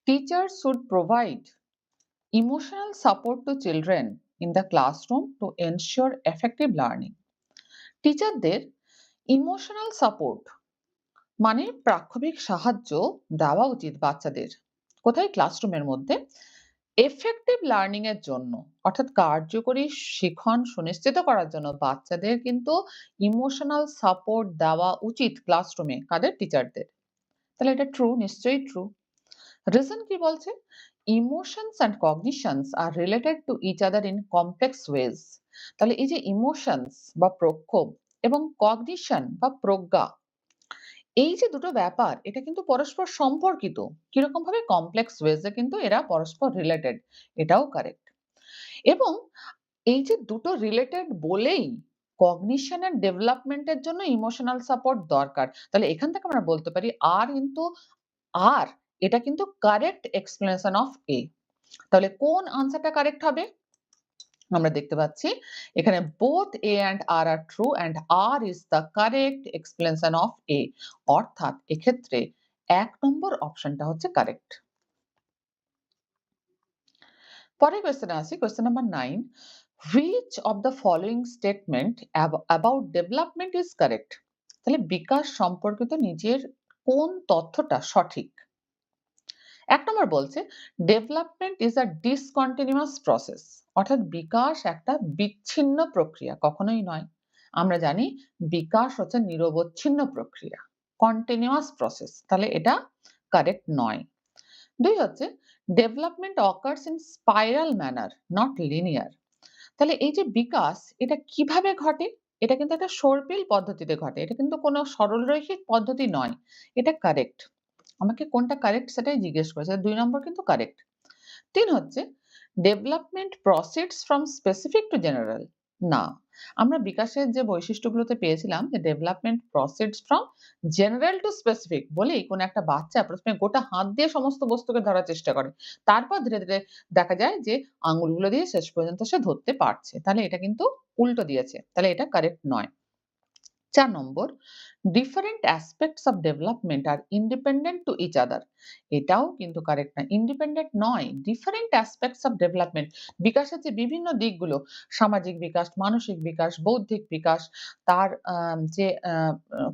Teacher should provide emotional support to children in the classroom to ensure effective learning. টিচারদের ইমোশনাল সাপোর্ট মানে প্রাক্ষবিক সাহায্য দেওয়া উচিত বাচ্চাদের। কোথায়? ক্লাসরুমের মধ্যে। এফেক্টিভ লার্নিং এর জন্য অর্থাৎ কার্যকরী শিখন সুনিশ্চিত করার জন্য বাচ্চাদের কিন্তু ইমোশনাল সাপোর্ট দেওয়া উচিত ক্লাসরুমে। কাদের? টিচারদের। তাহলে এটা ট্রু, নিশ্চয়ই ট্রু। রিজন কি বলছে? Emotions and cognitions are related to each other in complex ways. তাহলে এই যে ইমোশনস বা প্রক্ষোভ এবং কগনিশন বা প্রজ্ঞা, এই যে দুটো ব্যাপার এটা কিন্তু পরস্পর সম্পর্কিত। কিরকম ভাবে? কমপ্লেক্স ওয়েজে কিন্তু এরা পরস্পর রিলেটেড। এটাও কারেক্ট। এবং এই যে দুটো রিলেটেড বলেই কগনিশন এন্ড ডেভেলপমেন্ট এর জন্য ইমোশনাল সাপোর্ট দরকার। তাহলে এখান থেকে আমরা বলতে পারি আর এটা কিন্তু কারেক্ট এক্সপ্লেনেশন অফ এ। তাহলে কোন আনসারটা কারেক্ট হবে? আমরা দেখতে পাচ্ছি এখানে both A and R are true and R is the correct explanation of A, অর্থাৎ এক্ষেত্রে ১ নম্বর অপশনটা হচ্ছে কারেক্ট। পরের কোয়েশ্চেনে আসি, question number 9, which of the following statement about development is correct? তাহলে বিকাশ সম্পর্কিত নিজের কোন তথ্যটা সঠিক? ১ নম্বর বলছে development is a discontinuous process, অর্থাৎ বিকাশ একটা বিচ্ছিন্ন প্রক্রিয়া, কখনোই নয়। আমরা জানি বিকাশ হচ্ছে নিরবচ্ছিন্ন প্রক্রিয়া, কন্টিনিউয়াস প্রসেস, তাহলে এটা কারেক্ট নয়। ২ হচ্ছে development occurs in spiral manner not linear. তাহলে এই যে বিকাশ এটা কিভাবে ঘটে? এটা কিন্তু একটা সর্পিল পদ্ধতিতে ঘটে, এটা কিন্তু কোনো সরলরৈখিক পদ্ধতি নয়। এটা কারেক্ট। আমাকে কোনটা কারেক্ট সেটাই জিজ্ঞেস করেছে। ২ নম্বর কিন্তু কারেক্ট। ৩ হচ্ছে development proceeds from specific to general. না, আমরা বিকাশের যে বৈশিষ্ট্যগুলোতে পেয়েছিলাম যে development proceeds from general two specific বলেই কোনো একটা বাচ্চা প্রথমে গোটা হাত দিয়ে সমস্ত বস্তুকে ধরার চেষ্টা করে। তারপর ধীরে, ধীরে দেখা যায় যে আঙুলগুলো দিয়ে শেষ পর্যন্ত সে ধরতে পারছে। তাহলে এটা কিন্তু উল্টো দিয়েছে। তাহলে এটা কারেক্ট নয়। ৪ নম্বর different aspects of development are independent to each other. এটাও কিন্তু কারেক্ট না। ইন্ডিপেন্ডেন্ট নয়, ডিফারেন্ট অ্যাসপেক্টস অফ ডেভেলপমেন্ট। বিকাশের যে বিভিন্ন দিকগুলো, সামাজিক বিকাশ, মানসিক বিকাশ, বৌদ্ধিক বিকাশ, তার যে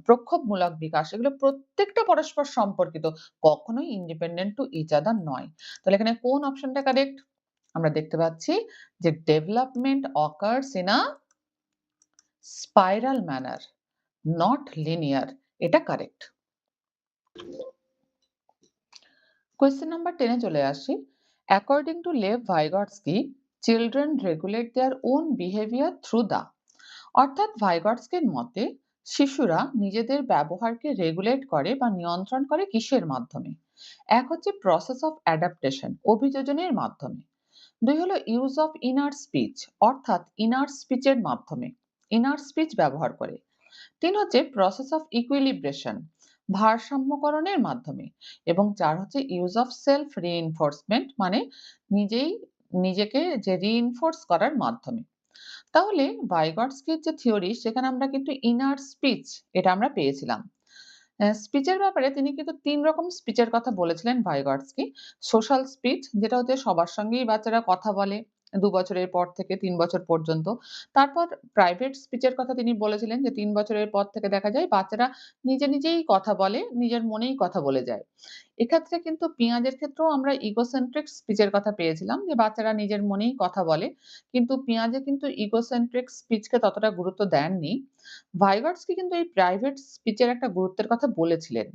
প্রক্ষোভমূলক বিকাশ, এগুলো প্রত্যেকটা পরস্পর সম্পর্কিত। কখনোই ইন্ডিপেন্ডেন্ট টু ইচ আদার নয়। তাহলে এখানে কোন অপশনটা কারেক্ট? আমরা দেখতে পাচ্ছি যে development occurs in a spiral manner not linear, এটা কারেক্ট। কোয়েশ্চেন নাম্বার 10 এ চলে আসি। According to Lev Vygotsky, children regulate their own behaviour through the. অর্থাৎ ভাইগটস্কির মতে শিশুরা নিজেদের ব্যবহারকে রেগুলেট করে বা নিয়ন্ত্রণ করে কিসের মাধ্যমে? এক হচ্ছে প্রসেস অফ অ্যাডাপ্টেশন, অভিযোজনের মাধ্যমে। ২ হলো ইউজ অফ ইনার স্পিচ, অর্থাৎ ইনার স্পিচের মাধ্যমে, ইনার স্পিচ ব্যবহার করে। ৩ হচ্ছে প্রসেস অফ ইকুইলিব্রেশন, ভারসাম্যকরণের মাধ্যমে। এবং ৪ হচ্ছে ইউজ অফ সেলফ রিইনফোর্সমেন্ট, মানে নিজেই নিজেকে যে রিইনফোর্স করার মাধ্যমে। তাহলে ভাইগটস্কির যে থিওরি সেখানে আমরা কিন্তু ইনার স্পিচ এটা আমরা পেয়েছিলাম। স্পিচের ব্যাপারে তিনি কিন্তু ৩ রকম স্পিচের কথা বলেছিলেন ভাইগটস্কি। সোশ্যাল স্পিচ, যেটা হচ্ছে সবার সঙ্গেই বাচ্চারা কথা বলে ২ বছরের পর থেকে ৩ বছর পর্যন্ত। তারপর প্রাইভেট স্পিচের কথা তিনি বলেছিলেন যে ৩ বছরের পর থেকে দেখা যায় বাচ্চারা নিজে নিজেই কথা বলে, নিজের মনেই কথা বলে যায়। এক্ষেত্রে কিন্তু পিঁয়াজের ক্ষেত্রেও আমরা ইগোসেন্ট্রিক স্পিচের কথা পেয়েছিলাম যে বাচ্চারা নিজের মনেই কথা বলে। কিন্তু পিঁয়াজে কিন্তু ইগোসেন্ট্রিক স্পিচকে ততটা গুরুত্ব দেননি। ভাইগটস্কি কিন্তু এই প্রাইভেট স্পিচের একটা গুরুত্বের কথা বলেছিলেন।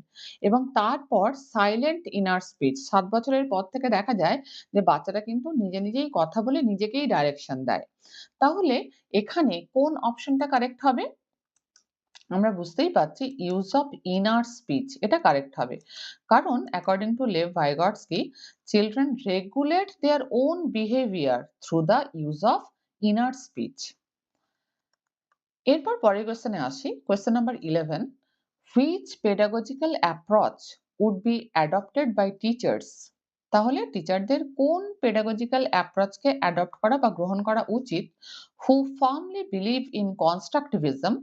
এবং তারপর সাইলেন্ট ইনার স্পিচ ৭ বছরের পর থেকে দেখা যায় যে বাচ্চারা কিন্তু নিজে নিজেই কথা বলে নিজেকেই ডাইরেকশন দেয়। তাহলে এখানে কোন অপশনটা কারেক্ট হবে? আমরা বুঝতেই পারছি ইউজ অফ ইনার স্পিচ এটা কারেক্ট হবে। কারণ according to Lev Vygotsky, children regulate their own behaviour through the use of inner speech. এরপর পরের কোয়েশ্চেনে আসি, question number 11, which pedagogical approach would be adopted by teachers? তাহলে টিচারদের কোন পেডাগজিক্যাল অ্যাপ্রোচকে অ্যাডপ্ট করা বা গ্রহণ করা উচিত who firmly believe in constructivism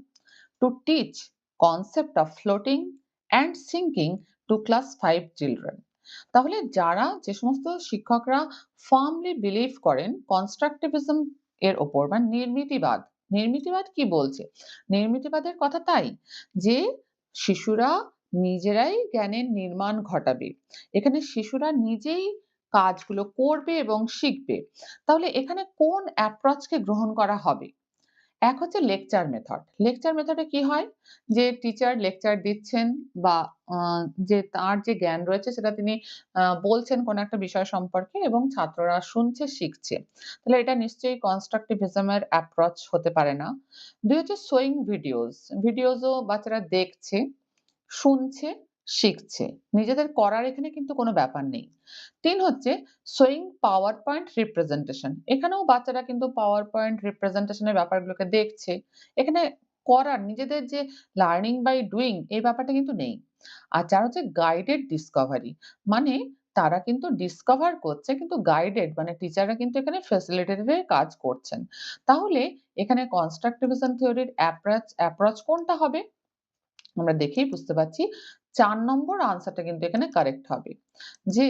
to teach concept of floating and sinking to class 5 children? তাহলে যে সমস্ত শিক্ষকরা ফার্মলি বিলিভ করেন কনস্ট্রাকটিভিজম এর ওপর বা নির্মিতিবাদ, নির্মিতিবাদ কি বলছে? নির্মিতিবাদের কথা তাই যে শিশুরা নিজেরাই জ্ঞানের নির্মাণ ঘটাবে। এখানে শিশুরা নিজেই কাজগুলো করবে এবং শিখবে। তাহলে এখানে কোন অ্যাপ্রোচকে গ্রহণ করা হবে? এক হচ্ছে লেকচার মেথড। লেকচার মেথডে কি হয়? যে টিচার লেকচার দিচ্ছেন বা আ যে তার যে জ্ঞান রয়েছে সেটা তিনি বলছেন কোনো একটা বিষয় সম্পর্কে এবং ছাত্ররা শুনছে, শিখছে। তাহলে এটা নিশ্চয়ই কনস্ট্রাকটিভিজম এর অ্যাপ্রোচ হতে পারে না। ২ হচ্ছে শোয়িং ভিডিওস। ভিডিওসও বাচ্চারা দেখছে, শুনছে, শিখছে। নিজেদের করার এখানে কিন্তু কোনো ব্যাপার নেই। ৩ হচ্ছে শোয়িং পাওয়ার পয়েন্ট রিপ্রেজেন্টেশন। এখানেও বাচ্চারা কিন্তু পাওয়ার পয়েন্ট রিপ্রেজেন্টেশন এর ব্যাপারগুলোকে দেখছে। এখানে করার নিজেদের যে লার্নিং বাই ডুইং এই ব্যাপারটা কিন্তু নেই। আর ৪ হচ্ছে গাইডেড ডিসকভারি। মানে তারা কিন্তু ডিসকভার করছে কিন্তু গাইডেড মানে টিচাররা কিন্তু এখানে ফ্যাসিলিটেটর এর কাজ করছেন। তাহলে এখানে কনস্ট্রাকটিভিজম থিওরির অ্যাপ্রোচ কোনটা হবে? আমরা দেখেই বুঝতে পারছি ৪ নম্বর আনসারটা কিন্তু এখানে কারেক্ট হবে। যে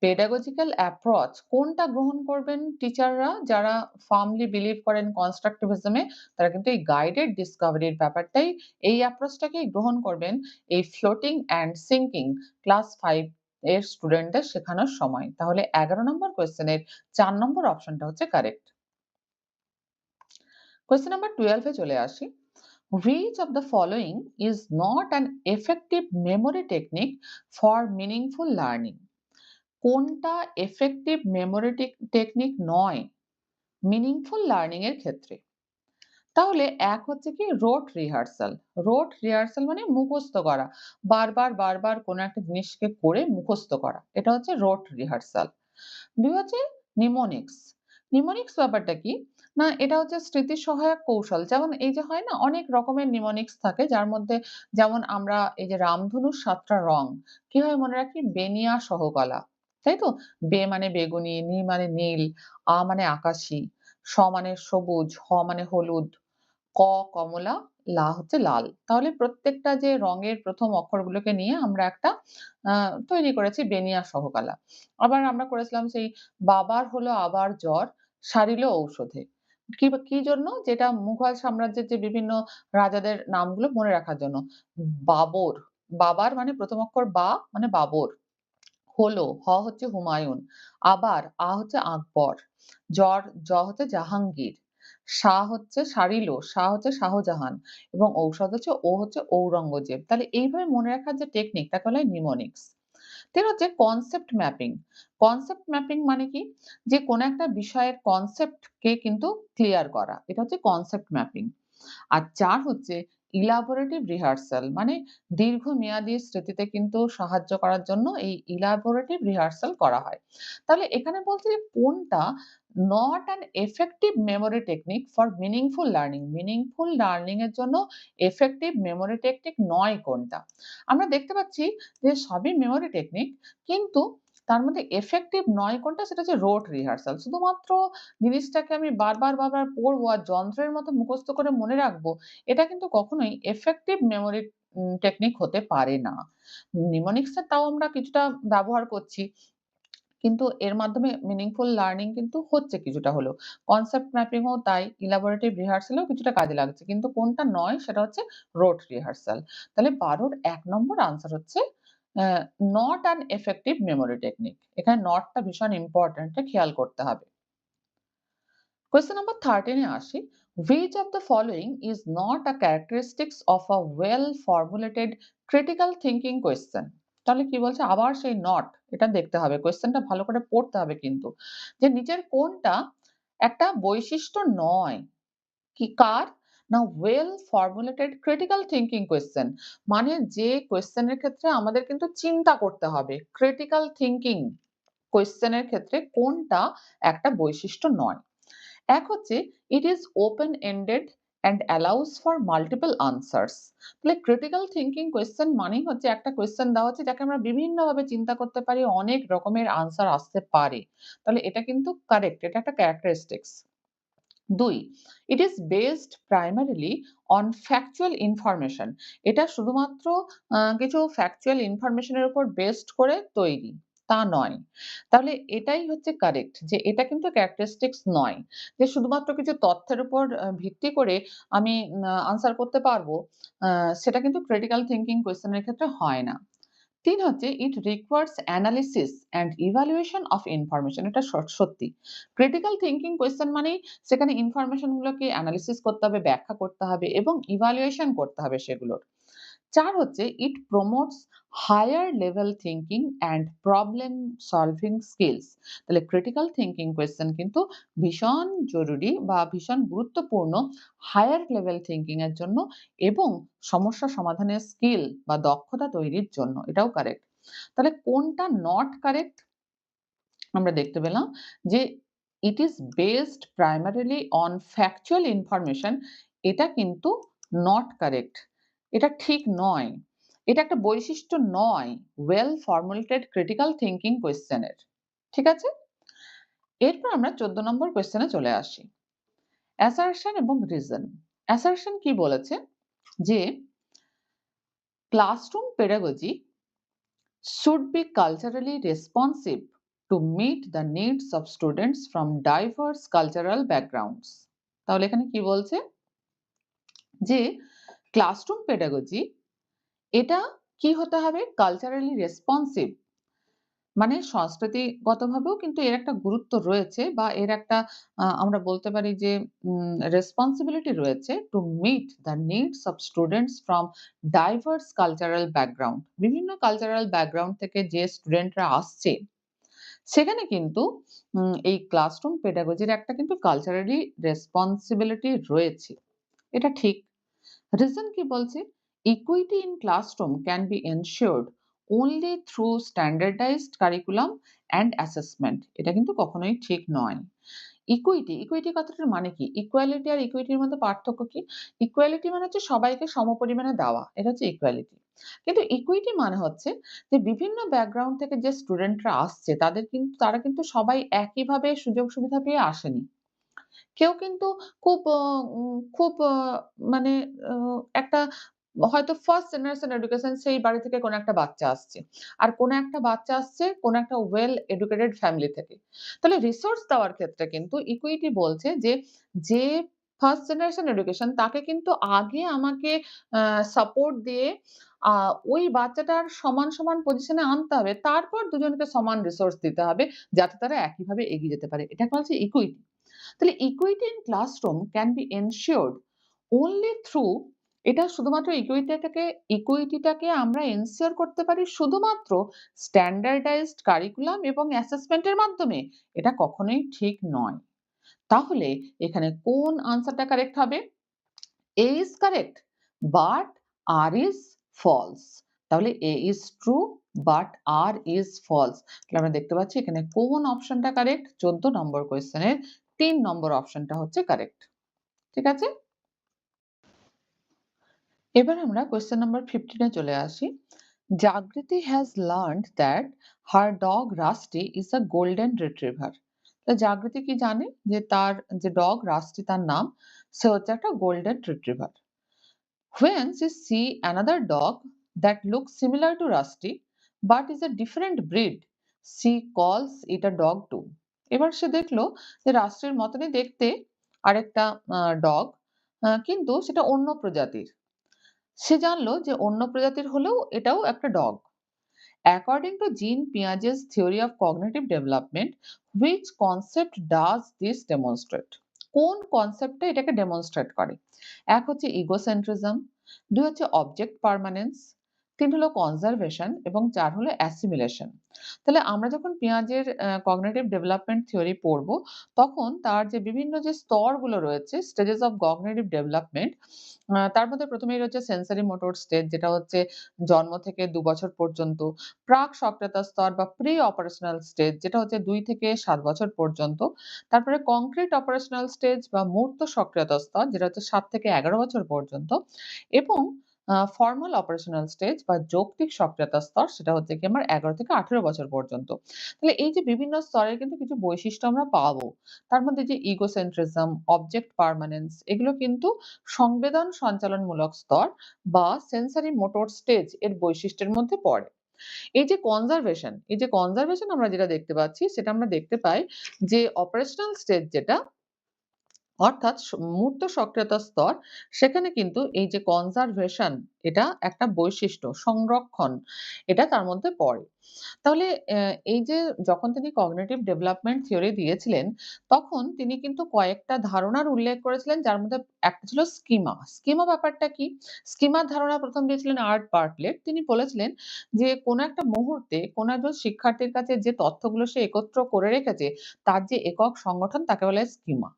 পেডাগজিক্যাল অ্যাপ্রোচ কোনটা গ্রহণ করবেন টিচাররা যারা ফার্মলি বিলিভ করেন কনস্ট্রাকটিভিজম এ তারা কিন্তু এই গাইডেড ডিসকভারির ব্যাপারটাই এই অ্যাপ্রোচটাকেই গ্রহণ করবেন এই ফ্লোটিং অ্যান্ড সিঙ্কিং ক্লাস 5 এর স্টুডেন্টদের শেখানোর সময়। তাহলে ১১ নম্বর কোয়েশ্চেনের ৪ নম্বর অপশনটা হচ্ছে কারেক্ট। কোয়েশ্চেন নাম্বার 12 এ চলে আসি। Which of the following is not an effective memory technique for meaningful learning? কোনটা এফেক্টিভ মেমোরি টেকনিক নয় মিনিংফুল লার্নিং এর ক্ষেত্রে? তাহলে এক হচ্ছে কি রোট রিহার্সাল। রোট রিহার্সাল মানে মুখস্থ করা। বারবার কোনো একটা জিনিসকে করে মুখস্থ করা। এটা হচ্ছে রোট রিহার্সাল। ২ হচ্ছে নিমোনিক্স। নিমোনিক্স ব্যাপারটা কি? না এটা হচ্ছে স্মৃতি সহায়ক কৌশল। যেমন এই যে হয় না অনেক রকমের নিমোনিক্স থাকে যার মধ্যে যেমন আমরা এই যে রামধনুর ৭ টা রং কিভাবে মনে রাখি? বেনিয়া সহকলা। তাই তো? বে মানে বেগুনি, নি মানে নীল, মানে আকাশী, মানে সবুজ, মানে হলুদ, কমলা, হচ্ছে লাল। তাহলে প্রত্যেকটা যে রঙের ১ম অক্ষরগুলোকে নিয়ে আমরা একটা আ তৈরি করেছি বেনিয়া সহকালা। আবার আমরা করেছিলাম সেই বাবার হলো আবার জ্বর, সারিল ঔষধে। কি জন্য? যেটা মুঘল সাম্রাজ্যের যে বিভিন্ন রাজাদের নামগুলো মনে রাখার জন্য। বাবর, বাবার মানে ১ম অক্ষর বা মানে বাবর। হলো, হচ্ছে হুমায়ুন। আবার হচ্ছে আকবর। হচ্ছে জাহাঙ্গীর। হচ্ছে সারিল, হচ্ছে শাহজাহান এবং ঔষধ হচ্ছে ঔরঙ্গজেব। তাহলে এইভাবে মনে রাখার যে টেকনিক তাকে বলা হয় নিমোনিক্স। হচ্ছে কনসেপ্ট ম্যাপিং। কনসেপ্ট ম্যাপিং মানে কি? যে কোন একটা বিষয়ের কনসেপ্ট কে কিন্তু ক্লিয়ার করা। এটা হচ্ছে কনসেপ্ট ম্যাপিং। আর ৪ হচ্ছে ইলাবোরেটিভ রিহার্সাল মানে দীর্ঘমেয়াদী স্মৃতিতে কিন্তু সাহায্য করার জন্য এই ইলাবোরেটিভ রিহার্সাল করা হয়। তাহলে এখানে বলছে যে কোনটা not an effective memory technique for meaningful learning. Meaningful learning এর জন্য এফেক্টিভ মেমোরি টেকনিক নয় কোনটা? আমরা দেখতে পাচ্ছি যে সবই মেমোরি টেকনিক কিন্তু তার মধ্যে এফেক্টিভ নয় কোনটা সেটা হচ্ছে রোট রিহার্সাল। শুধুমাত্র জিনিসটাকে আমি বারবার পড়বো আর যন্ত্রের মতো মুখস্থ করে মনে রাখবো, এটা কিন্তু কখনোই effective memory টেকনিক হতে পারে না। নিমোনিক্স এর তাও আমরা কিছুটা ব্যবহার করছি। কিন্তু এর মাধ্যমে meaningful লার্নিং কিন্তু হচ্ছে কিছুটা হলেও। কনসেপ্ট ম্যাপিং ও তাই, elaborative rehearsal এও কিছুটা কাজে লাগছে। কিন্তু কোনটা নয় সেটা হচ্ছে রোট রিহার্সাল। তাহলে ১২ র ১ নম্বর আনসার হচ্ছে a not an effective memory technique। এখানে নট টা ভীষণ ইম্পোর্টেন্ট এটা খেয়াল করতে হবে। Question number 13 এ আসি। Which of the following is not a characteristics of a well formulated critical thinking question? তাহলে কি বলছে? আবার সেই নট এটা দেখতে হবে। কোয়েশ্চেনটা ভালো করে পড়তে হবে কিন্তু। যে নিচের কোনটা একটা বৈশিষ্ট্য নয়? কি কার? না well formulated critical thinking question মানে যে কোয়েশ্চেন এর ক্ষেত্রে আমাদের কিন্তু চিন্তা করতে হবে। critical thinking কোয়েশ্চেন এর ক্ষেত্রে কোনটা একটা বৈশিষ্ট্য নয়? এক হচ্ছে it is open ended and allows for multiple answers। তাহলে critical thinking question মানেই হচ্ছে একটা কোয়েশ্চেন দেওয়া হচ্ছে যাকে আমরা বিভিন্নভাবে চিন্তা করতে পারি, অনেক রকমের আনসার আসতে পারে। তাহলে এটা কিন্তু কারেক্ট, এটা একটা characteristics. 2, it is based primarily on factual information. এটা শুধুমাত্র কিছু factual information এর উপর based করে তৈরি, তা নয়। তাহলে এটাই হচ্ছে কারেক্ট যে এটা কিন্তু characteristics নয়। যে শুধুমাত্র কিছু তথ্যের উপর ভিত্তি করে আমি আনসার করতে পারবো, আ সেটা কিন্তু ক্রিটিক্যাল থিংকিং কোয়েশ্চেন এর ক্ষেত্রে হয় না। ৩ হচ্ছে it requires analysis and evaluation of information. এটা সত্যি। ক্রিটিক্যাল থিংকিং কোয়েশ্চেন মানেই সেখানে ইনফরমেশন গুলোকে অ্যানালিসিস করতে হবে, ব্যাখ্যা করতে হবে এবং ইভালুয়েশন করতে হবে সেগুলোর। ৪ হচ্ছে it promotes higher level thinking and problem solving skills. তাহলে ক্রিটিক্যাল থিংকিং কোয়েশ্চেন কিন্তু ভীষণ জরুরি বা ভীষণ গুরুত্বপূর্ণ হায়ার লেভেল থিংকিং এর জন্য এবং সমস্যা সমাধানের স্কিল বা দক্ষতা তৈরির জন্য। এটাও কারেক্ট। তাহলে কোনটা নট কারেক্ট? আমরা দেখতে পেলাম যে it is based primarily on factual information, এটা কিন্তু নট কারেক্ট। এটা ঠিক নয়। এটা একটা বৈশিষ্ট্য নয় well formulated critical thinking question এর। ঠিক আছে? এরপর আমরা 14 নম্বর কোয়েশ্চেনে চলে আসি। অ্যাসারশন এবং রিজন। অ্যাসারশন কি বলেছে? যে classroom pedagogy should be culturally responsive to meet the needs of students from diverse cultural backgrounds. তাহলে এখানে কি বলছে? যে ক্লাসরুম পেডাগজি এটা কি হতে হবে? কালচারালি রেসপন্সিভ, মানে সংস্কৃতিগতভাবেও কিন্তু এর একটা গুরুত্ব রয়েছে বা এর একটা আমরা বলতে পারি যে রেসপন্সিবিলিটি রয়েছে to meet the needs of students from diverse cultural background. বিভিন্ন কালচারাল ব্যাকগ্রাউন্ড থেকে যে স্টুডেন্টরা আসছে সেখানে কিন্তু এই ক্লাসরুম পেডাগজির একটা কিন্তু কালচারালি রেসপন্সিবিলিটি রয়েছে। এটা ঠিক। রিজন কি বলছে? Equity in classroom can be ensured only through standardized curriculum and assessment. এটা কিন্তু কখনোই ঠিক নয়। ইকুইটি কথাটার মানে কি? ইকুয়ালিটি আর ইকুইটির মধ্যে পার্থক্য কি? ইকুয়ালিটি মানে হচ্ছে সবাইকে সমপরিমাণে দেওয়া। এটা হচ্ছে ইকুয়ালিটি। কিন্তু ইকুইটি মানে হচ্ছে যে বিভিন্ন ব্যাকগ্রাউন্ড থেকে যে স্টুডেন্টরা আসছে তারা কিন্তু সবাই একইভাবে সুযোগ সুবিধা পেয়ে আসেনি। কেউ কিন্তু খুব অ উম খুব মানে অ একটা হয়তো ফার্স্ট জেনারেশন এডুকেশন সেই বাড়ি থেকে কোনো একটা বাচ্চা আসছে। আর কোনো একটা বাচ্চা আসছে কোনো একটা ওয়েল এডুকেটেড ফ্যামিলি থেকে। তাহলে রিসোর্স দেওয়ার ক্ষেত্রে কিন্তু ইকুইটি বলছে যে ফার্স্ট জেনারেশন এডুকেশন তাকে কিন্তু আগে আমাকে আ সাপোর্ট দিয়ে আ ওই বাচ্চাটার সমান পজিশনে আনতে হবে। তারপর দুজনকে সমান রিসোর্স দিতে হবে যাতে তারা একইভাবে এগিয়ে যেতে পারে। এটাকে বলা হচ্ছে ইকুইটি। তাহলে equity in classroom can be ensured only through, এটা শুধুমাত্র ইকুইটিটাকে আমরা এনশিওর করতে পারি শুধুমাত্র স্ট্যান্ডার্ডাইজড কারিকুলাম এবং অ্যাসেসমেন্টের মাধ্যমে। এটা কখনোই ঠিক নয়। তাহলে এখানে কোন আনসারটা কারেক্ট হবে? A is correct but R is false. তাহলে A is true but R is false. তাহলে আমরা দেখতে পাচ্ছি এখানে কোন অপশনটা কারেক্ট? 14 নম্বর কোয়েশ্চেনের ৩ নম্বর অপশনটা হচ্ছে কারেক্ট। ঠিক আছে? এবার আমরা কোয়েশ্চেন নাম্বার 15 এ চলে আসি। Jagriti has learned that her dog Rusty is a golden retriever. তো জাগৃতি কি জানে? যে তার যে ডগ রাস্টি তার নাম, সে হচ্ছে একটা golden retriever. When she see another dog that looks similar to Rusty but is a different breed, she calls it a dog too. এবার সে দেখলো যে রাস্টির মতনই দেখতে আরেকটা ডগ, কিন্তু সেটা অন্য প্রজাতির। সে জানলো যে অন্য প্রজাতির হলেও এটাও একটা dog. According to Jean Piaget's theory of cognitive development, which concept does this demonstrate? কোন কনসেপ্টটা এটাকে ডেমনস্ট্রেট করে? ১ হচ্ছে ইগোসেন্ট্রিজম, ২ হচ্ছে অবজেক্ট পার্মানেন্স, ৩ হলো কনজারভেশন এবং ৪ হলো অ্যাসিমিলেশন। তাহলে আমরা যখন পিয়াজের কগনিটিভ ডেভেলপমেন্ট থিওরি পড়বো, তখন তার যে বিভিন্ন যে স্তরগুলো রয়েছে, স্টেজেস অফ কগনিটিভ ডেভেলপমেন্ট, তার মধ্যে ১ম এই রয়েছে সেনসরি মোটর স্টেজ, যেটা হচ্ছে জন্ম থেকে ২ বছর পর্যন্ত। প্রাক সক্রিয়তা স্তর বা প্রি অপারেশনাল স্টেজ, যেটা হচ্ছে ২ থেকে ৭ বছর পর্যন্ত। তারপরে কংক্রিট অপারেশনাল স্টেজ বা মূর্ত সক্রিয়তা স্তর, যেটা হচ্ছে ৭ থেকে ১১ বছর পর্যন্ত এবং ফর্মাল অপারেশনাল স্টেজ বা যৌক্তিক সক্রিয়তা স্তর সেটা হচ্ছে কি আমার ১১ থেকে ১৮ বছর পর্যন্ত। তাহলে এই যে বিভিন্ন স্তরের কিন্তু কিছু বৈশিষ্ট্য আমরা পাবো। তার মধ্যে যে ইগোসেন্ট্রিজম, অবজেক্ট পার্মানেন্স এগুলো কিন্তু সংবেদন সঞ্চালনমূলক স্তর বা সেন্সরি মোটর স্টেজ এর বৈশিষ্ট্যের মধ্যে পড়ে। এই যে কনজারভেশন আমরা যেটা দেখতে পাচ্ছি সেটা আমরা দেখতে পাই যে অপারেশনাল স্টেজ যেটা অর্থাৎ মূর্ত সক্রিয়তা স্তর সেখানে কিন্তু এই যে কনজারভেশন এটা একটা বৈশিষ্ট্য, সংরক্ষণ এটা তার মধ্যে পড়ে। তাহলে এই যে যখন তিনি কগনিটিভ ডেভেলপমেন্ট থিওরি দিয়েছিলেন, তখন তিনি কিন্তু কয়েকটা ধারণার উল্লেখ করেছিলেন যার মধ্যে একটা ছিল স্কিমা। স্কিমা ব্যাপারটা কি? স্কিমার ধারণা ১ম দিয়েছিলেন আর্ট বার্টলেট। তিনি বলেছিলেন যে কোনো একটা মুহূর্তে কোনো একজন শিক্ষার্থীর কাছে যে তথ্যগুলো সে একত্র করে রেখেছে, তার যে একক সংগঠন তাকে বলা হয় স্কিমা।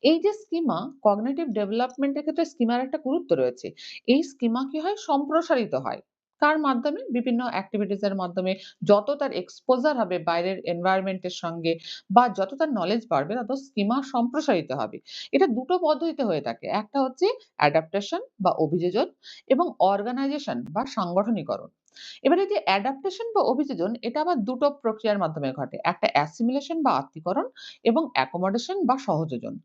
এই যে স্কিমা কগনিটিভ ডেভেলপমেন্ট এর ক্ষেত্রে স্কিমার একটা গুরুত্ব রয়েছে। এই স্কিমা কি হয়? সম্প্রসারিত হয়। কার মাধ্যমে? বিভিন্ন এক্টিভিটিস এর মাধ্যমে। যত তার এক্সপোজার হবে বাইরের এনভায়রনমেন্ট এর সঙ্গে বা যত তার নলেজ বাড়বে তত স্কিমা সম্প্রসারিত হবে। এটা দুটো পদ্ধতিতে হয়ে থাকে। একটা হচ্ছে অ্যাডাপ্টেশন বা অভিযোজন এবং অর্গানাইজেশন বা সাংগঠনিকরণ। এবারে যে অ্যাডাপ্টেশন বা অভিযোজন এটা আবার দুটো প্রক্রিয়ার মাধ্যমে ঘটে। একটা অ্যাসিমিলেশন বা আত্তীকরণ এবং অ্যাকোমোডেশন বা সহযোজন।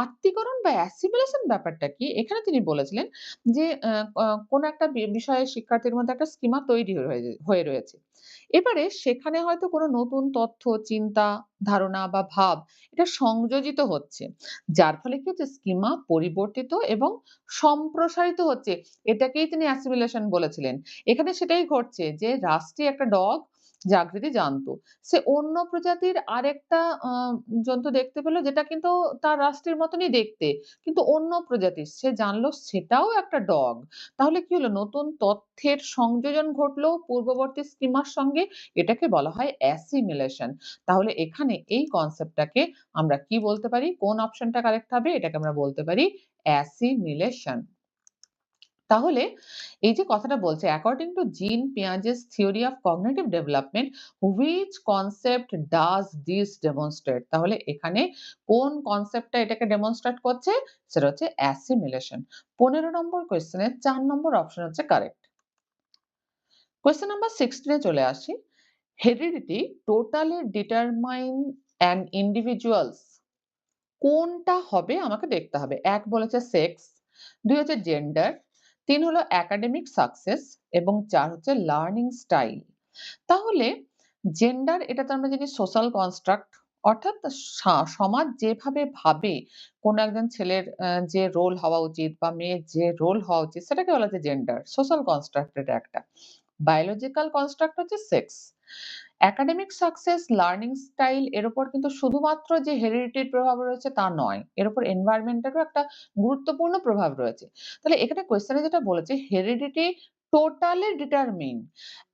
আত্তীকরণ বা অ্যাসিমিলেশন ব্যাপারটা কি? এখানে তিনি বলেছিলেন যে কোনো একটা বিষয়ে শিক্ষার্থীর মধ্যে একটা স্কিমা তৈরি হয়ে রয়েছে। এবারে সেখানে হয়তো কোনো নতুন তথ্য, চিন্তা, ধারণা বা ভাব এটা সংযোজিত হচ্ছে। যার ফলে কি হচ্ছে স্কিমা পরিবর্তিত এবং সম্প্রসারিত হচ্ছে। এটাকেই তিনি অ্যাসিমিলেশন বলেছিলেন। এখানে সেটাই ঘটছে যে রাষ্ট্রে একটা ডগ জাগৃতি জানতো। সে অন্য প্রজাতির আরেকটা জন্তু দেখতে পেল যেটা কিন্তু তার রাষ্ট্রের মতনই দেখতে। কিন্তু অন্য প্রজাতির। সে জানলো সেটাও একটা ডগ। তাহলে কি হলো? নতুন তথ্যের সংযোজন ঘটলো পূর্ববর্তী স্কিমার সঙ্গে। এটাকে বলা হয় অ্যাসিমিলেশন। তাহলে এখানে এই কনসেপ্টটাকে আমরা কি বলতে পারি? কোন অপশনটা কারেক্ট হবে? এটাকে আমরা বলতে পারি অ্যাসিমিলেশন। তাহলে এই যে কথাটা বলছে according to Jean Piaget's theory of cognitive development which concept does this demonstrate তাহলে এখানে কোন কনসেপ্টটা এটাকে ডেমনস্ট্রেট করছে সেটা হচ্ছে assimilation 15 নম্বর কোয়েশ্চেনের 4 নম্বর অপশন হচ্ছে কারেক্ট কোয়েশ্চেন নাম্বার 16 এ চলে আসি heredity totally determine an individual's কোনটা হবে আমাকে দেখতে হবে। ১ বলেছে সেক্স, ২ হচ্ছে জেন্ডার, ৩ হলো একাডেমিক সাকসেস এবং ৪ হচ্ছে লার্নিং স্টাইল। তাহলে জেন্ডার এটা তো আমরা জানি সোশ্যাল কনস্ট্রাক্ট অর্থাৎ সমাজ যেভাবে ভাবে কোন একজন ছেলের যে রোল হওয়া উচিত বা মেয়ের যে রোল হওয়া উচিত সেটাকে বলা হচ্ছে জেন্ডার। সোশ্যাল কনস্ট্রাক্ট এটা একটা। বায়োলজিক্যাল কনস্ট্রাক্ট হচ্ছে sex. Academic success, learning style এর উপর কিন্তু শুধুমাত্র যে হেরিডিটির প্রভাব রয়েছে তা নয়। এর উপর এনভায়রনমেন্ট এরও একটা গুরুত্বপূর্ণ প্রভাব রয়েছে। তাহলে এখানে কোয়েশ্চেনে যেটা বলেছে heredity totally determine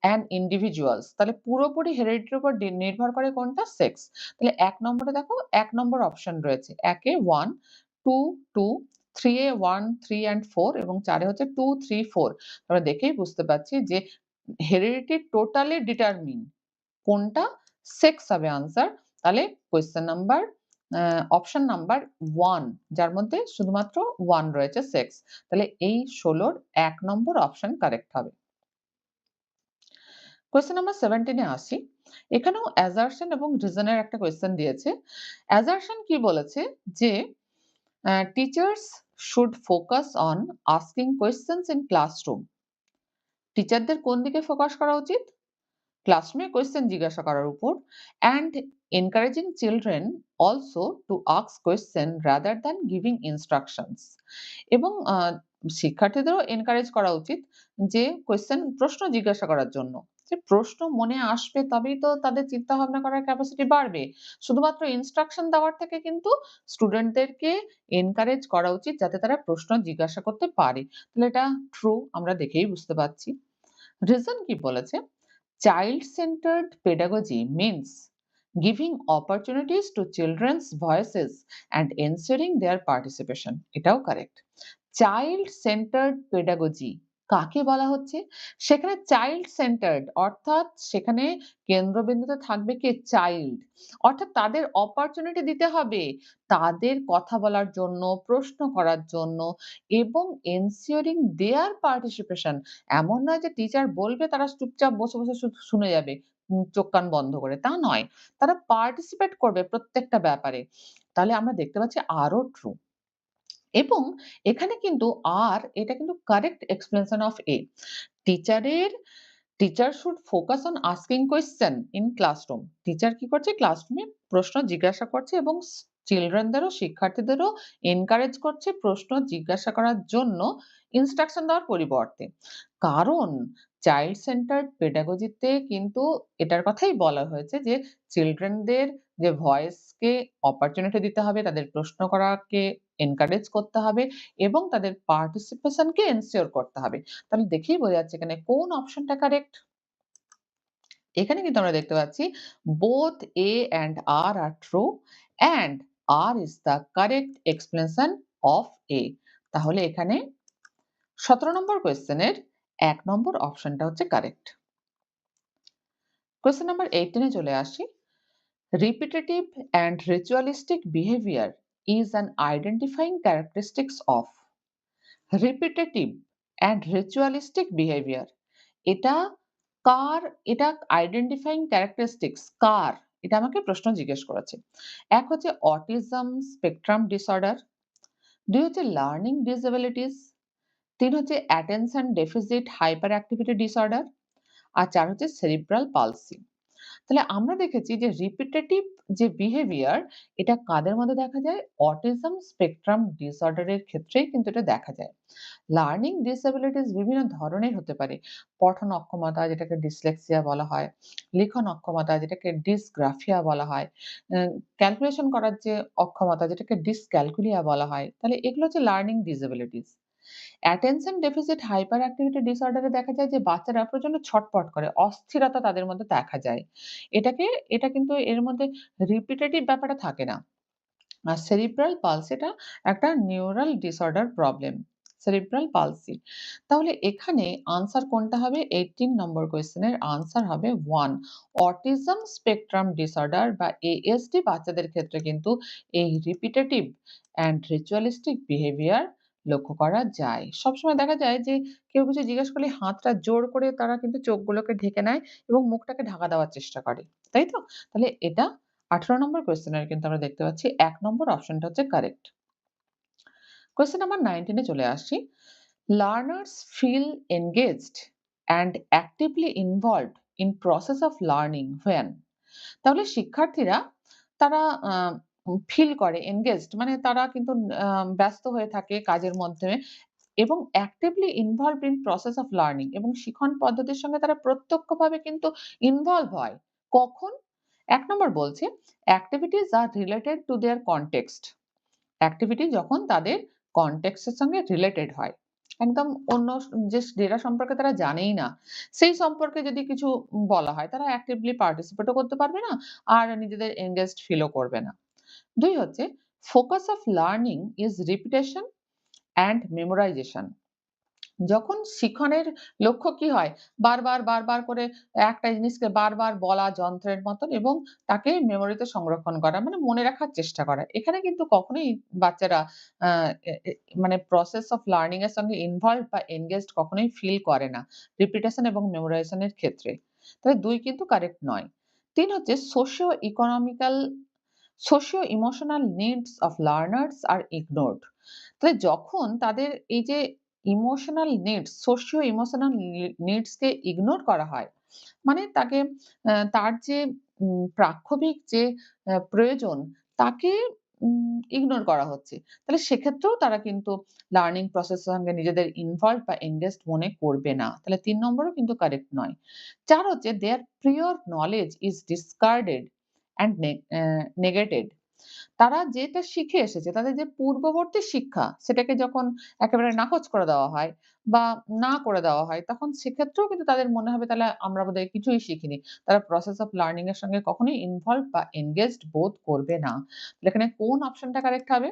an individuals তাহলে পুরোপুরি হেরিডিটির উপর নির্ভর করে কোনটা? সেক্স। তাহলে ১ নম্বরে দেখো ১ নম্বর অপশন রয়েছে। ১ এ 1, 2, 2, 3 এ 1, 3 অ্যান্ড 4 এবং ৪ এ হচ্ছে 2, 3, 4 আমরা দেখেই বুঝতে পারছি যে হেরিডিটি টোটালি ডিটারমিন কোনটা? সেক্স হবে আনসার। তাহলে কোয়েশ্চেন নাম্বার অপশন নাম্বার 1 যার মধ্যে শুধুমাত্র 1 রয়েছে সেক্স। তাহলে এই ১৬ র ১ নম্বর অপশন কারেক্ট হবে। কোয়েশ্চেন নাম্বার 17 এ আসি। এখানেও অ্যাসারশন এবং রিজন এর একটা কোয়েশ্চেন দিয়েছে। অ্যাসারশন কি বলেছে যে teachers should focus on asking questions in classroom. টিচারদের কোন দিকে ফোকাস করা উচিত? ক্লাসরুমে কোয়েশ্চেন জিজ্ঞাসা করার উপর and encouraging children also to ask question rather than giving instructions এবং শিক্ষার্থীদেরও এনকারেজ করা উচিত যে প্রশ্ন জিজ্ঞাসা করার জন্য যে প্রশ্ন মনে আসবে তবেই তো তাদের চিন্তা ভাবনা করার ক্যাপাসিটি বাড়বে শুধুমাত্র ইনস্ট্রাকশন দেওয়ার থেকে কিন্তু স্টুডেন্টদেরকে এনকারেজ করা উচিত যাতে তারা প্রশ্ন জিজ্ঞাসা করতে পারে তাহলে এটা ট্রু আমরা দেখেই বুঝতে পারছি রিজন কি বলেছে Child-centered pedagogy means giving opportunities to children's voices and ensuring their participation. এটাও কারেক্ট। Child-centered pedagogy কাকে বলা হচ্ছে? সেখানে চাইল্ড সেন্টার্ড অর্থাৎ সেখানে কেন্দ্রবিন্দুতে থাকবে কে? চাইল্ড। অর্থাৎ তাদের অপরচুনিটি দিতে হবে। তাদের কথা বলার জন্য, প্রশ্ন করার জন্য এবং ensuring their participation এমন নয় যে টিচার বলবে তারা চুপচাপ বসে, বসে শুধু শুনে যাবে। চোখ কান বন্ধ করে। তা নয়। তারা পার্টিসিপেট করবে প্রত্যেকটা ব্যাপারে। তাহলে আমরা দেখতে পাচ্ছি আরও ট্রু। এবং এখানে কিন্তু এটা কিন্তু কারেক্ট এক্সপ্লেনেশন অফ টিচারের teacher should focus on asking question in classroom. Teacher কি করছে? ক্লাসরুমে প্রশ্ন জিজ্ঞাসা করছে এবং চিলড্রেনদেরও শিক্ষার্থীদেরও এনকারেজ করছে প্রশ্ন জিজ্ঞাসা করার জন্য ইনস্ট্রাকশন দেওয়ার পরিবর্তে। কারণ চাইল্ড সেন্টার্ড পেডাগজিতে কিন্তু এটার কথাই বলা হয়েছে যে চিলড্রেনদের যে ভয়েসকে অপরচুনিটি দিতে হবে, তাদের প্রশ্ন করাকে এনকারেজ করতে হবে এবং তাদের পার্টিসিপেশনকে এনশিওর করতে হবে। তাহলে দেখেই বোঝা যাচ্ছে এখানে কোন অপশনটা কারেক্ট। এখানে কিন্তু আমরা দেখতে পাচ্ছি both A and R are true and R is the correct explanation of A. তাহলে এখানে 17 নম্বর কোয়েশ্চেনের 1 নম্বর অপশনটা হচ্ছে কারেক্ট। কোয়েশ্চেন নাম্বার 18 এ চলে আসি। Repetitive and ritualistic behavior is an identifying characteristics of repetitive and ritualistic behavior. এটা এটা আইডেন্টিফাইং ক্যারেক্টারিস্টিক্স কার? এটা আমাকে প্রশ্ন জিজ্ঞেস করেছে। ১ হচ্ছে অটিজম স্পেকট্রাম ডিসঅর্ডার, ২ হচ্ছে লার্নিং ডিসএবিলিটিস, ৩ হচ্ছে attention deficit hyper activity disorder আর ৪ হচ্ছে সেরিব্রাল পালসি। তাহলে আমরা দেখেছি যে রিপিটেটিভ যে বিহেভিয়ার এটা কাদের মধ্যে দেখা যায়? অটিজম স্পেকট্রাম ডিসঅর্ডার এর ক্ষেত্রেই কিন্তু এটা দেখা যায়। লার্নিং ডিসএবিলিটিস বিভিন্ন ধরনের হতে পারে। পঠন অক্ষমতা যেটাকে ডিসলেক্সিয়া বলা হয়, লিখন অক্ষমতা যেটাকে ডিসগ্রাফিয়া বলা হয়, ক্যালকুলেশন করার যে অক্ষমতা যেটাকে ডিসক্যালকুলিয়া বলা হয়। তাহলে এগুলো হচ্ছে learning disabilities. Attention deficit hyper activity disorder এ দেখা যায় যে বাচ্চারা প্রচন্ড ছটপট করে, অস্থিরতা তাদের মধ্যে দেখা যায়। এটাকে এটা কিন্তু এর মধ্যে রিপিটেটিভ ব্যাপারটা থাকে না। আর সেরিব্রাল পালসি এটা একটা neural disorder problem. Cerebral palsy. তাহলে এখানে আনসার কোনটা হবে? 18 নম্বর কোয়েশ্চেনের আনসার হবে 1 অটিজম স্পেকট্রাম ডিসঅর্ডার বা ASD বাচ্চাদের ক্ষেত্রে কিন্তু এই রিপিটেটিভ অ্যান্ড রিচুয়ালিস্টিক বিহেভিয়ার লক্ষ্য করা যায়। সবসময় দেখা যায় যে কেউ কিছু জিজ্ঞেস করলে হাতটা জোর করে তারা কিন্তু চোখগুলোকে ঢেকে নেয় এবং মুখটাকে ঢাকা দেওয়ার চেষ্টা করে। তাই তো? তাহলে এটা 18 নম্বর কোয়েশ্চেনের কিন্তু আমরা দেখতে পাচ্ছি ১ নম্বর অপশনটা হচ্ছে কারেক্ট। কোয়েশ্চেন নাম্বার 19 এ চলে আসি। Learners feel engaged and actively involved in process of learning when তাহলে শিক্ষার্থীরা তারা আ ফিল করে এনগেজড মানে তারা কিন্তু আ ব্যস্ত হয়ে থাকে কাজের মধ্যে এবং actively involved in process of learning এবং শিখন পদ্ধতির সঙ্গে তারা প্রত্যক্ষভাবে কিন্তু ইনভলভ হয়। কখন? ১ নম্বর বলছে activities are related to their context activity যখন তাদের কনটেক্সট এর সঙ্গে রিলেটেড হয়। একদম অন্য যেটা সম্পর্কে তারা জানেই না, সেই সম্পর্কে যদি কিছু বলা হয় তারা অ্যাক্টিভলি পার্টিসিপেট ও করতে পারবে না আর নিজেদের এনগেজড ফিল ও করবে না। ২ হচ্ছে focus of learning is repetition and memorisation. যখন শিখনের লক্ষ্য কি হয়? বারবার করে একটা জিনিসকে বারবার বলা যন্ত্রের মতন এবং তাকে মেমোরিতে সংরক্ষণ করা। মানে মনে রাখার চেষ্টা করা। এখানে কিন্তু কখনোই বাচ্চারা আ এ এ মানে প্রসেস অফ লার্নিং এর সঙ্গে ইনভলভড বা এনগেজড কখনোই ফিল করে না। রিপিটেশন এবং মেমোরাইজেশন এর ক্ষেত্রে। তাহলে ২ কিন্তু কারেক্ট নয়। ৩ হচ্ছে socio emotional needs of learners are ignored. তাহলে যখন তাদের এই যে emotional needs, socio emotional needs কে ইগনোর করা হয়। মানে তাকে তার যে প্রাক্ষবিক যে প্রয়োজন তাকে ইগনোর করা হচ্ছে। তাহলে সেক্ষেত্রেও তারা কিন্তু লার্নিং প্রসেস এর সঙ্গে নিজেদের ইনভলভড বা এনগেজড মনে করবে না। তাহলে ৩ নম্বরও কিন্তু কারেক্ট নয়। ৪ হচ্ছে their prior knowledge is discarded and negated তারা যেটা শিখে এসেছে, তাদের যে পূর্ববর্তী শিক্ষা, সেটাকে যখন একেবারে নাকচ করে দেওয়া হয় বা না করে দেওয়া হয়, তখন সেক্ষেত্রেও কিন্তু তাদের মনে হবে তাহলে আমরা বোধহয় কিছুই শিখিনি। তারা প্রসেস অফ লার্নিং এর সঙ্গে কখনোই ইনভলভ বা এনগেজড বোধ করবে না। তাহলে এখানে কোন অপশনটা কারেক্ট হবে?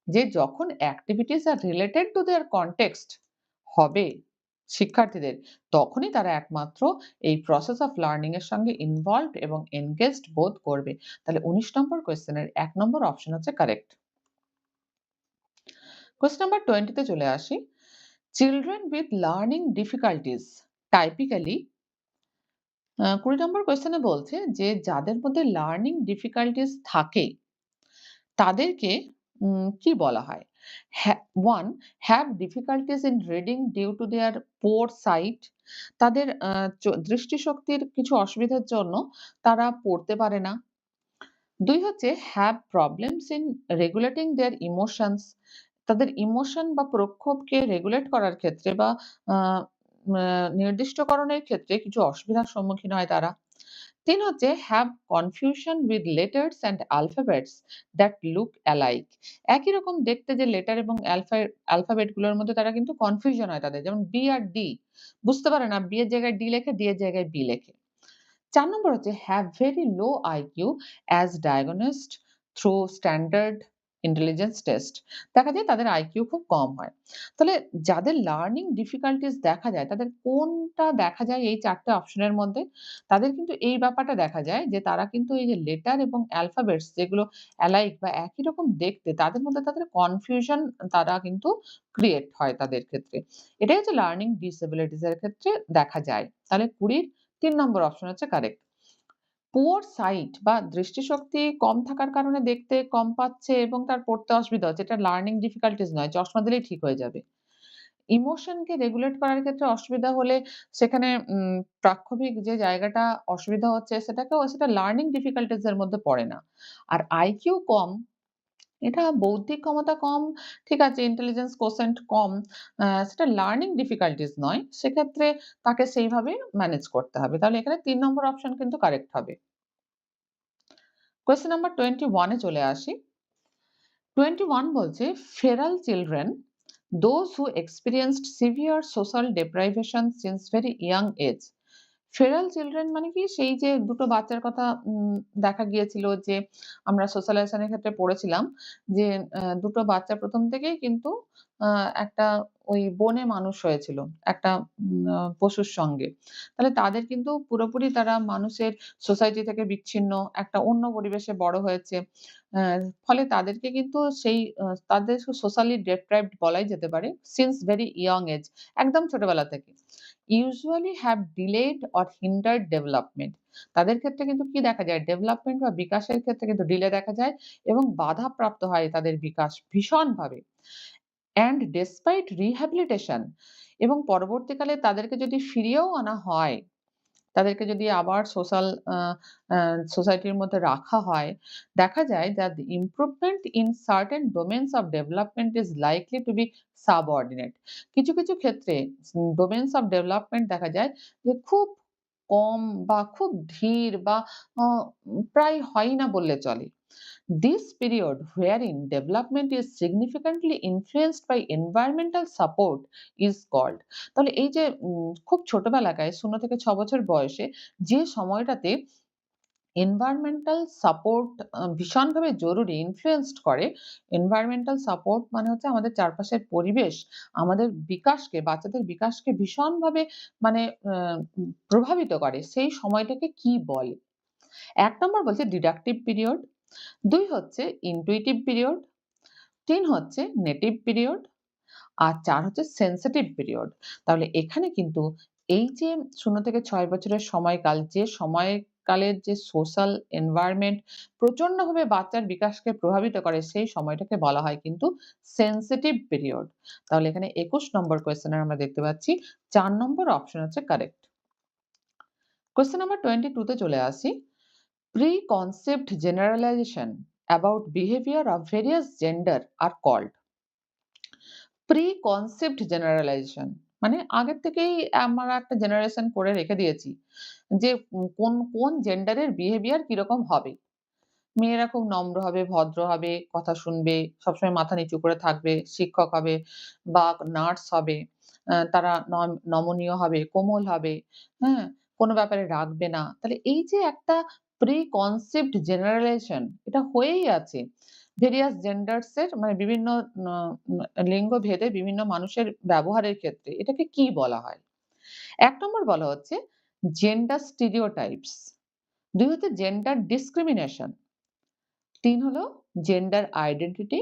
যে যখন activities are related to their context হবে শিক্ষার্থীদের, তখনই তারা একমাত্র এই প্রসেস অফ লার্নিং এর সঙ্গে ইনভলভড এবং এনগেজড বোধ করবে। তাহলে ১৯ নম্বর কোয়েশ্চেনের ১ নম্বর অপশন হচ্ছে কারেক্ট। কোয়েশ্চেন নাম্বার 20 তে চলে আসি। Children with learning difficulties typically ২০ নম্বর কোয়েশ্চেনে বলছে যে যাদের মধ্যে লার্নিং ডিফিকাল্টিজ থাকে তাদেরকে কি বলা হয়? 1 have difficulties in reading due to their poor sight তাদের দৃষ্টিশক্তির কিছু অসুবিধার জন্য তারা পড়তে পারে না। ২ হচ্ছে have problems in regulating their emotions তাদের ইমোশন বা প্রক্ষোভকে রেগুলেট করার ক্ষেত্রে বা আ আ নির্দিষ্টকরণের ক্ষেত্রে কিছু অসুবিধার সম্মুখীন হয় তারা। ৩ হচ্ছে have confusion with letters and alphabets that look alike একই রকম দেখতে যে লেটার এবং অ্যালফাবেট গুলোর মধ্যে তারা কিন্তু কনফিউশন হয় তাদের। যেমন বি আর ডি বুঝতে পারে না, বি এর জায়গায় ডি লেখে, ডি এর জায়গায় বি লেখে। ৪ নম্বর হচ্ছে have very low IQ as diagnosed through standard intelligence test দেখা যায় তাদের আইকিউ খুব কম হয়। তাহলে যাদের লার্নিং ডিফিকাল্টিজ দেখা যায় তাদের কোনটা দেখা যায় এই ৪ টে অপশনের মধ্যে? তাদের কিন্তু এই ব্যাপারটা দেখা যায় যে তারা কিন্তু এই যে লেটার এবং অ্যালফাবেটস যেগুলো অ্যালাইক বা একই রকম দেখতে তাদের মধ্যে তাদের কনফিউশন তারা কিন্তু ক্রিয়েট হয় তাদের ক্ষেত্রে। এটাই হচ্ছে লার্নিং ডিসএবিলিটিজ এর ক্ষেত্রে দেখা যায়। তাহলে ২০ ৩ নম্বর অপশন হচ্ছে কারেক্ট। পুয়ার সাইট বা দৃষ্টিশক্তি কম থাকার কারণে দেখতে কম পাচ্ছে এবং তার পড়তে অসুবিধা হচ্ছে। এটা লার্নিং ডিফিকাল্টিজ নয়। চশমা দিলেই ঠিক হয়ে যাবে। ইমোশনকে রেগুলেট করার ক্ষেত্রে অসুবিধা হলে সেখানে প্রাক্ষোভিক যে জায়গাটা অসুবিধা হচ্ছে সেটা লার্নিং ডিফিকাল্টিজ এর মধ্যে পড়ে না। আর আইকিউ কম এটা বৌদ্ধিক ক্ষমতা কম, ঠিক আছে, ইন্টেলিজেন্স কোশেন্ট কম। সেটা লার্নিং ডিফিকাল্টিজ নয়। সেক্ষেত্রে তাকে সেইভাবে ম্যানেজ করতে হবে। তাহলে এখানে ৩ নম্বর অপশন কিন্তু কারেক্ট হবে। কোয়েশ্চেন নাম্বার 21 এ চলে আসি। 21 বলছে feral children those who experienced severe social deprivation since very young age Feral children মানে কি? সেই যে দুটো বাচ্চার কথা দেখা গিয়েছিল যে আমরা সোশ্যালাইজেশন এর ক্ষেত্রে পড়েছিলাম যে দুটো বাচ্চা ১ম থেকেই কিন্তু আ একটা ওই বনে মানুষ হয়েছিল। একটা পশুর সঙ্গে। তাহলে তাদের কিন্তু পুরোপুরি তারা মানুষের সোসাইটি থেকে বিচ্ছিন্ন একটা অন্য পরিবেশে বড় হয়েছে। অ্যা ফলে তাদেরকে কিন্তু সেই তাদের সোশ্যালি ডেপ্রাইভড বলাই যেতে পারে সিন্স ভেরি ইয়ং এজ একদম ছোটবেলা থেকে। usually have delayed or hindered development তাদের ক্ষেত্রে কিন্তু কি দেখা যায়? ডেভেলপমেন্ট বা বিকাশের ক্ষেত্রে কিন্তু ডিলে দেখা যায় এবং বাধাপ্রাপ্ত হয় তাদের বিকাশ ভীষণভাবে। and despite rehabilitation এবং পরবর্তীকালে তাদেরকে যদি ফিরিয়েও আনা হয়, তাদেরকে যদি আবার আ আ সোসাইটির মধ্যে রাখা হয়, দেখা যায় that the improvement in certain domains of development is likely to be subordinate কিছু, কিছু ক্ষেত্রে domains of development দেখা যায় যে খুব কম বা খুব ধীর বা আ প্রায় হয়ই না বললে চলে। This period wherein development is significantly influenced by environmental support is called তাহলে এই যে খুব ছোটবেলাকায় ০ থেকে ৬ বছর বয়সে যে সময়টাতে environmental support ভীষণভাবে জরুরি influenced করে। environmental support মানে হচ্ছে আমাদের চারপাশের পরিবেশ, আমাদের বিকাশকে, বাচ্চাদের বিকাশকে ভীষণভাবে মানে প্রভাবিত করে। সেই সময়টাকে কি বলে? ১ নম্বর বলছে ডিডাকটিভ পিরিয়ড ২ হচ্ছে ইনটুইটিভ পিরিয়ড, ৩ হচ্ছে নেটিভ পিরিয়ড আর ৪ হচ্ছে সেনসিটিভ পিরিয়ড। তাহলে এখানে কিন্তু এই যে ০ থেকে ৬ বছরের সময়কাল, যে সময়কালের যে সোশ্যাল এনভায়রনমেন্ট প্রচন্ডভাবে বাচ্চার বিকাশকে প্রভাবিত করে, সেই সময়টাকে বলা হয় কিন্তু সেনসিটিভ পিরিয়ড। তাহলে এখানে ২১ নম্বর কোয়েশ্চেন এ আমরা দেখতে পাচ্ছি ৪ নম্বর অপশন হচ্ছে কারেক্ট। কোয়েশ্চেন নাম্বার 22 তে চলে আসি। Preconceived generalization about behavior of various gender are called pre-concept generalisation মানে আগের থেকেই আমরা একটা জেনারেশন করে রেখে দিয়েছি যে কোন জেন্ডারের বিহেভিয়ার কিরকম হবে। মেয়েরা খুব নম্র হবে, ভদ্র হবে, কথা শুনবে, সবসময় মাথা নিচু করে থাকবে, শিক্ষক হবে বা নার্স হবে। তারা নমনীয় হবে, কোমল হবে, হ্যাঁ? কোনো ব্যাপারে রাগবে না। তাহলে এই যে একটা প্রি কনসেপ্ট জেনারালাইজেশন এটা হয়েই আছে। ভেরিয়াস জেন্ডারস এর মানে বিভিন্ন ন ন লিঙ্গ ভেদে বিভিন্ন মানুষের ব্যবহারের ক্ষেত্রে এটাকে কি বলা হয়? ১ নম্বর বলা হচ্ছে জেন্ডার স্টেরিওটাইপস, ২ হচ্ছে জেন্ডার ডিসক্রিমিনেশন, ৩ হলো জেন্ডার আইডেন্টিটি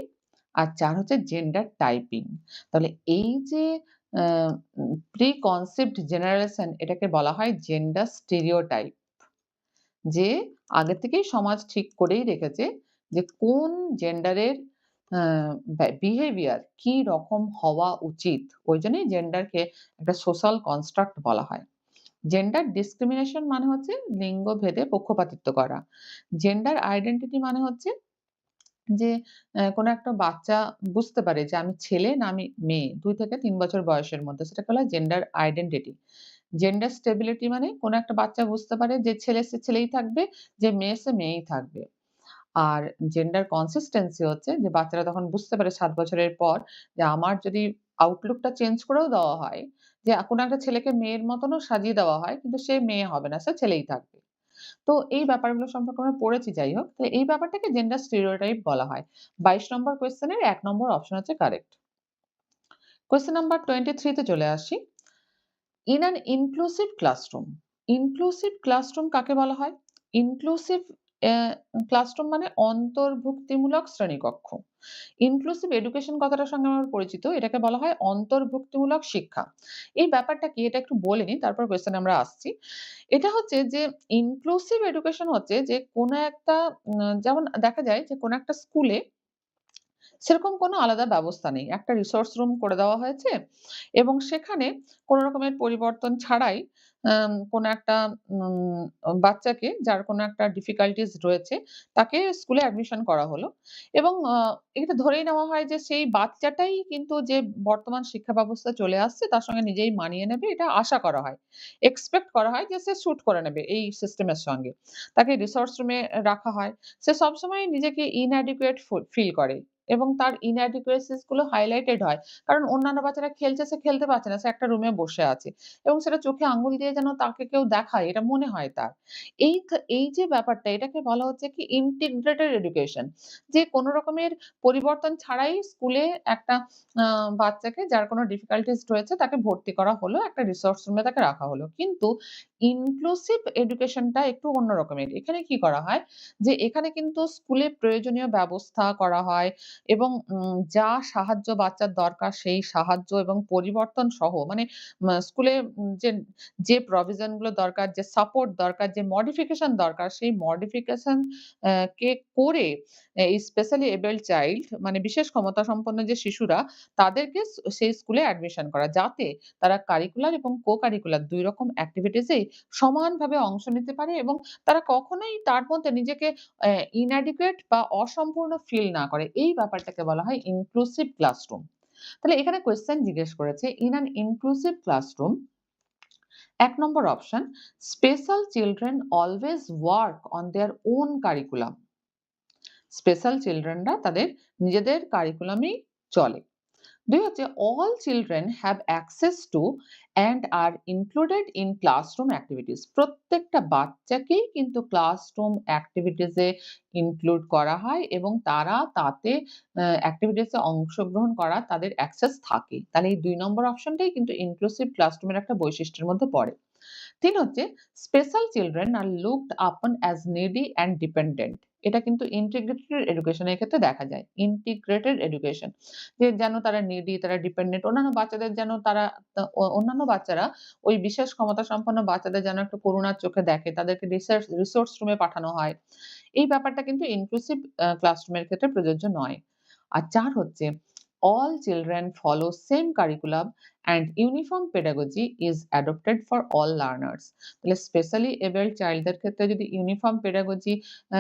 আর ৪ হচ্ছে জেন্ডার টাইপিং। তাহলে এই যে আ প্রি কনসেপ্ট জেনারেশন এটাকে বলা হয় জেন্ডার স্টেরিওটাইপ। যে আগে থেকেই সমাজ ঠিক করেই রেখেছে যে কোন জেন্ডারের আ বিহেভিয়ার কি রকম হওয়া উচিত। ওইজন্যই জেন্ডারকে একটা সোশ্যাল কনস্ট্রাক্ট বলা হয়। জেন্ডার ডিসক্রিমিনেশন মানে হচ্ছে লিঙ্গ ভেদে পক্ষপাতিত্ব করা। জেন্ডার আইডেন্টিটি মানে হচ্ছে যে কোনো একটা বাচ্চা বুঝতে পারে যে আমি ছেলে না আমি মেয়ে ২ থেকে ৩ বছর বয়সের মধ্যে সেটাকে বলা হয় জেন্ডার আইডেন্টিটি। জেন্ডার স্টেবিলিটি মানে কোনো একটা বাচ্চা বুঝতে পারে যে ছেলে সে ছেলেই থাকবে, যে মেয়ে সে মেয়েই থাকবে। আর জেন্ডার কনসিস্টেন্সি হচ্ছে যে বাচ্চারা তখন বুঝতে পারে ৭ বছরের পর যে আমার যদি আউটলুকটা চেঞ্জ করেও দেওয়া হয়, যে কোনো একটা ছেলেকে মেয়ের মতনও সাজিয়ে দেওয়া হয় কিন্তু সে মেয়ে হবে না, সে ছেলেই থাকবে। তো এই ব্যাপারগুলো সম্পর্কে আমরা পড়েছি যাই হোক। তো এই ব্যাপারটাকে জেন্ডার স্টেরিওটাইপ বলা হয়। ২২ নম্বর কোয়েশ্চেনের ১ নম্বর অপশন হচ্ছে কারেক্ট। কোয়েশ্চেন নাম্বার 23 তে চলে আসি। In an inclusive classroom. Inclusive classroom কাকে বলা হয়? ইনক্লুসিভ অ্যা ক্লাসরুম মানে অন্তর্ভুক্তিমূলক শ্রেণীকক্ষ। ইনক্লুসিভ এডুকেশন কথাটার সঙ্গে আমার পরিচিত। এটাকে বলা হয় অন্তর্ভুক্তিমূলক শিক্ষা। এই ব্যাপারটা কি? এটা একটু বলে নিই, তারপর কোয়েশ্চেনে আমরা আসছি। এটা হচ্ছে যে ইনক্লুসিভ এডুকেশন হচ্ছে যে কোনো একটা যেমন দেখা যায় যে কোনো একটা স্কুলে সেরকম কোনো আলাদা ব্যবস্থা নেই। একটা রিসোর্স রুম করে দেওয়া হয়েছে এবং সেখানে কোন রকমের পরিবর্তন ছাড়াই কোনো একটা বাচ্চাকে যার কোনো একটা ডিফিকাল্টিজ রয়েছে তাকে স্কুলে অ্যাডমিশন করা হলো এবং এটা ধরেই নেওয়া হয় যে সেই বাচ্চাটাই কিন্তু যে বর্তমান শিক্ষা ব্যবস্থায় চলে আসছে তার সঙ্গে নিজেই মানিয়ে নেবে এটা আশা করা হয়। এক্সপেক্ট করা হয় যে সে স্যুট করে নেবে এই সিস্টেমের সঙ্গে। তাকে রিসোর্স রুমে রাখা হয়। সে সবসময় নিজেকে inadequate ফিল করে এবং তার inadequacies গুলো হাইলাইটেড হয়। কারণ অন্যান্য বাচ্চারা খেলছে, সে খেলতে পারছে না। সে একটা রুমে বসে আছে। এবং সেটা চোখে আঙ্গুল দিয়ে যেন তাকে কেউ দেখায় এটা মনে হয় তার। এই যে ব্যাপারটা এটাকে বলা হচ্ছে কি ইন্টিগ্রেটেড এডুকেশন। যে কোন রকমের পরিবর্তন ছাড়াই স্কুলে একটা আ বাচ্চাকে যার কোন ডিফিকাল্টিজ রয়েছে তাকে ভর্তি করা হলো। একটা রিসোর্স রুমে তাকে রাখা হলো। কিন্তু ইনক্লুসিভ এডুকেশনটা একটু অন্য রকমের। এখানে কি করা হয় যে এখানে কিন্তু স্কুলে প্রয়োজনীয় ব্যবস্থা করা হয় এবং যা সাহায্য বাচ্চার দরকার সেই সাহায্য এবং পরিবর্তন সহ মানে স্কুলে যে প্রভিশন গুলো দরকার, যে সাপোর্ট দরকার, যে মডিফিকেশন দরকার সেই মডিফিকেশন কে করে এই স্পেশালি এবলড চাইল্ড মানে বিশেষ ক্ষমতা সম্পন্ন যে শিশুরা তাদেরকে সেই স্কুলে অ্যাডমিশন করা। যাতে তারা কারিকুলার এবং কো-কারিকুলার ২ রকম এক্টিভিটিস এই সমানভাবে অংশ নিতে পারে এবং তারা কখনোই তার মধ্যে নিজেকে inadequate বা অসম্পূর্ণ ফিল না করে। এই ব্যাপারটাকে বলা হয় ইনক্লুসিভ ক্লাসরুম। তাহলে এখানে কোয়েশ্চেন জিজ্ঞেস করেছে, "ইন অ্যান ইনক্লুসিভ ক্লাসরুম" ১ নম্বর option, "special children always work on their own curriculum." Special চিলড্রেনরা তাদের নিজেদের কারিকুলামেই চলে। ২ হচ্ছে all children have access to and are included in classroom activities প্রত্যেকটা বাচ্চাকেই কিন্তু ক্লাসরুম এক্টিভিটিস এ ইনক্লুড করা হয় এবং তারা তাতে এক্টিভিটিস এ অংশগ্রহণ করার তাদের অ্যাক্সেস থাকে। তাহলে এই ২ নম্বর অপশনটাই কিন্তু ইনক্লুসিভ ক্লাসরুমের একটা বৈশিষ্ট্যের মধ্যে পড়ে। ৩ হচ্ছে স্পেশাল চিলড্রেন আর লুকড আপন অ্যাজ নিডি অ্যান্ড ডিপেন্ডেন্ট। এটা কিন্তু ইন্টিগ্রেটেড এডুকেশন এর ক্ষেত্রে দেখা যায়। ইন্টিগ্রেটেড এডুকেশন যে যেন তারা নিডি, তারা ডিপেন্ডেন্ট অন্যান্য বাচ্চাদের যেন তারা অন্যান্য বাচ্চারা ওই বিশেষ ক্ষমতা সম্পন্ন বাচ্চাদের যেন একটু করুণার চোখে দেখে, তাদেরকে রিসোর্স রুমে পাঠানো হয়। এই ব্যাপারটা কিন্তু ইনক্লুসিভ ক্লাসরুমের ক্ষেত্রে প্রযোজ্য নয়। আর ৪ হচ্ছে all children follow same curriculum and uniform pedagogy is adopted for all learners তাহলে স্পেশালি এবলড চাইল্ডদের ক্ষেত্রে যদি ইউনিফর্ম পেডাগজি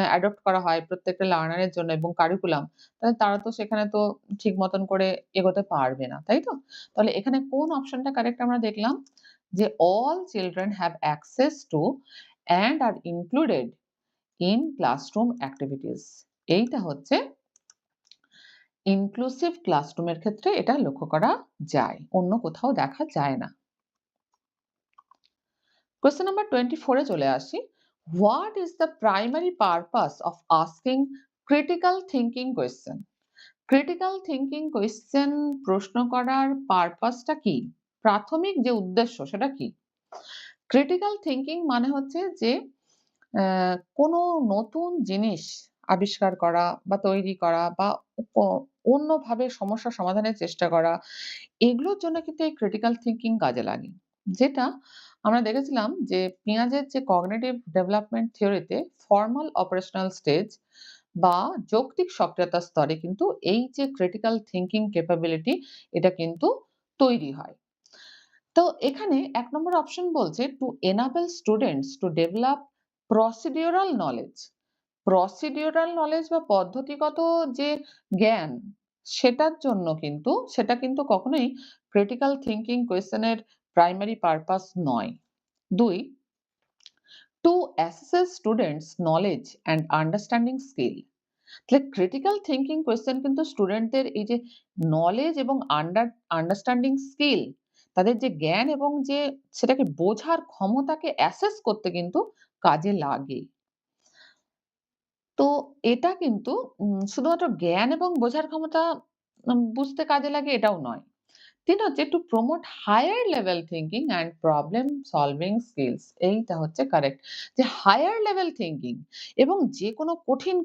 অ্যাডপ্ট করা হয় প্রত্যেকটা লার্নারের জন্য এবং কারিকুলাম তাহলে তারা তো সেখানে তো ঠিক মতন করে এগোতে পারবে না, তাই তো? তাহলে এখানে কোন অপশনটা কারেক্ট আমরা দেখলাম যে all children have access to and are included in classroom activities এইটা হচ্ছে ইনক্লুসিভ ক্লাসরুমের ক্ষেত্রে এটা লক্ষ্য করা যায়। অন্য কোথাও দেখা যায় না। কোয়েশ্চেন নাম্বার 24 এ চলে আসি। What is the primary purpose of asking critical thinking question. Critical thinking question প্রশ্ন করার পারপাসটা কি? প্রাথমিক যে উদ্দেশ্য সেটা কি? ক্রিটিক্যাল থিংকিং মানে হচ্ছে যে কোনো নতুন জিনিস আবিষ্কার করা বা তৈরি করা বা উপ অন্যভাবে সমস্যা সমাধানের চেষ্টা করা, এগুলোর জন্য কিন্তু এই ক্রিটিক্যাল থিংকিং কাজে লাগে। যেটা আমরা দেখেছিলাম যে পিয়াজের যে কগনিটিভ ডেভেলপমেন্ট থিওরিতে ফর্মাল অপারেশনাল স্টেজ বা যৌক্তিক সক্রিয়তার স্তরে কিন্তু এই যে ক্রিটিক্যাল থিংকিং ক্যাপাবিলিটি এটা কিন্তু তৈরি হয়। তো এখানে ১ নম্বর অপশন বলছে to enable students to develop procedural knowledge. Procedural knowledge বা পদ্ধতিগত যে জ্ঞান সেটা কিন্তু কখনোই ক্রিটিক্যাল থিংকিং কোয়েশ্চেন এর প্রাইমারি পারপাস নয়। ২ to assess students knowledge and understanding skill. তাহলে ক্রিটিক্যাল থিংকিং কোয়েশ্চেন কিন্তু স্টুডেন্টদের এই যে নলেজ এবং আন্ডারস্ট্যান্ডিং স্কিল, তাদের যে জ্ঞান এবং যে সেটাকে বোঝার ক্ষমতাকে অ্যাসেস করতে কিন্তু কাজে লাগে। তো এটা কিন্তু শুধুমাত্র জ্ঞান এবং বোঝার ক্ষমতা বুঝতে কাজে লাগে এটাও নয়। ৩ হচ্ছে to promote higher level thinking and problem solving skills. এইটা হচ্ছে কারেক্ট। যে হায়ার লেভেল থিংকিং এবং যেকোনো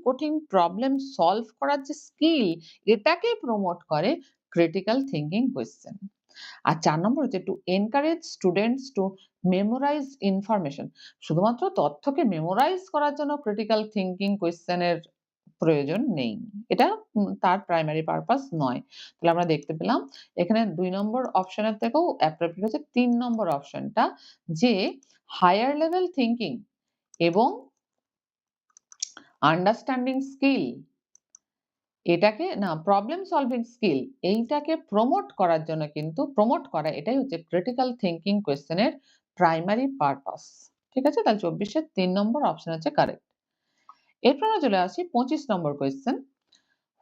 কঠিন প্রবলেম সলভ করার যে স্কিল এটাকে প্রমোট করে ক্রিটিক্যাল থিংকিং কোয়েশ্চেন। আর ৪ নম্বর হচ্ছে to encourage students to memorise information. শুধুমাত্র তথ্যকে মেমোরাইজ করার জন্য ক্রিটিক্যাল থিংকিং কোয়েশ্চেন এর প্রয়োজন নেই। এটা তার প্রাইমারি পারপাস নয়। তাহলে আমরা দেখতে পেলাম এখানে ২ নম্বর অপশনের থেকেও অ্যাপ্রোপ্রিয়েট হচ্ছে ৩ নম্বর অপশনটা, যে হায়ার লেভেল থিংকিং এবং আন্ডারস্ট্যান্ডিং স্কিল এটাকে না প্রবলেম সলভিং স্কিল এইটাকে প্রমোট করা এটাই হচ্ছে ক্রিটিক্যাল থিংকিং কোয়েশ্চেন এর প্রাইমারি পারপাস। ঠিক আছে? তাহলে ২৪ এর ৩ নম্বর অপশন হচ্ছে কারেক্ট। এরপর আমরা চলে আসি ২৫ নম্বর question.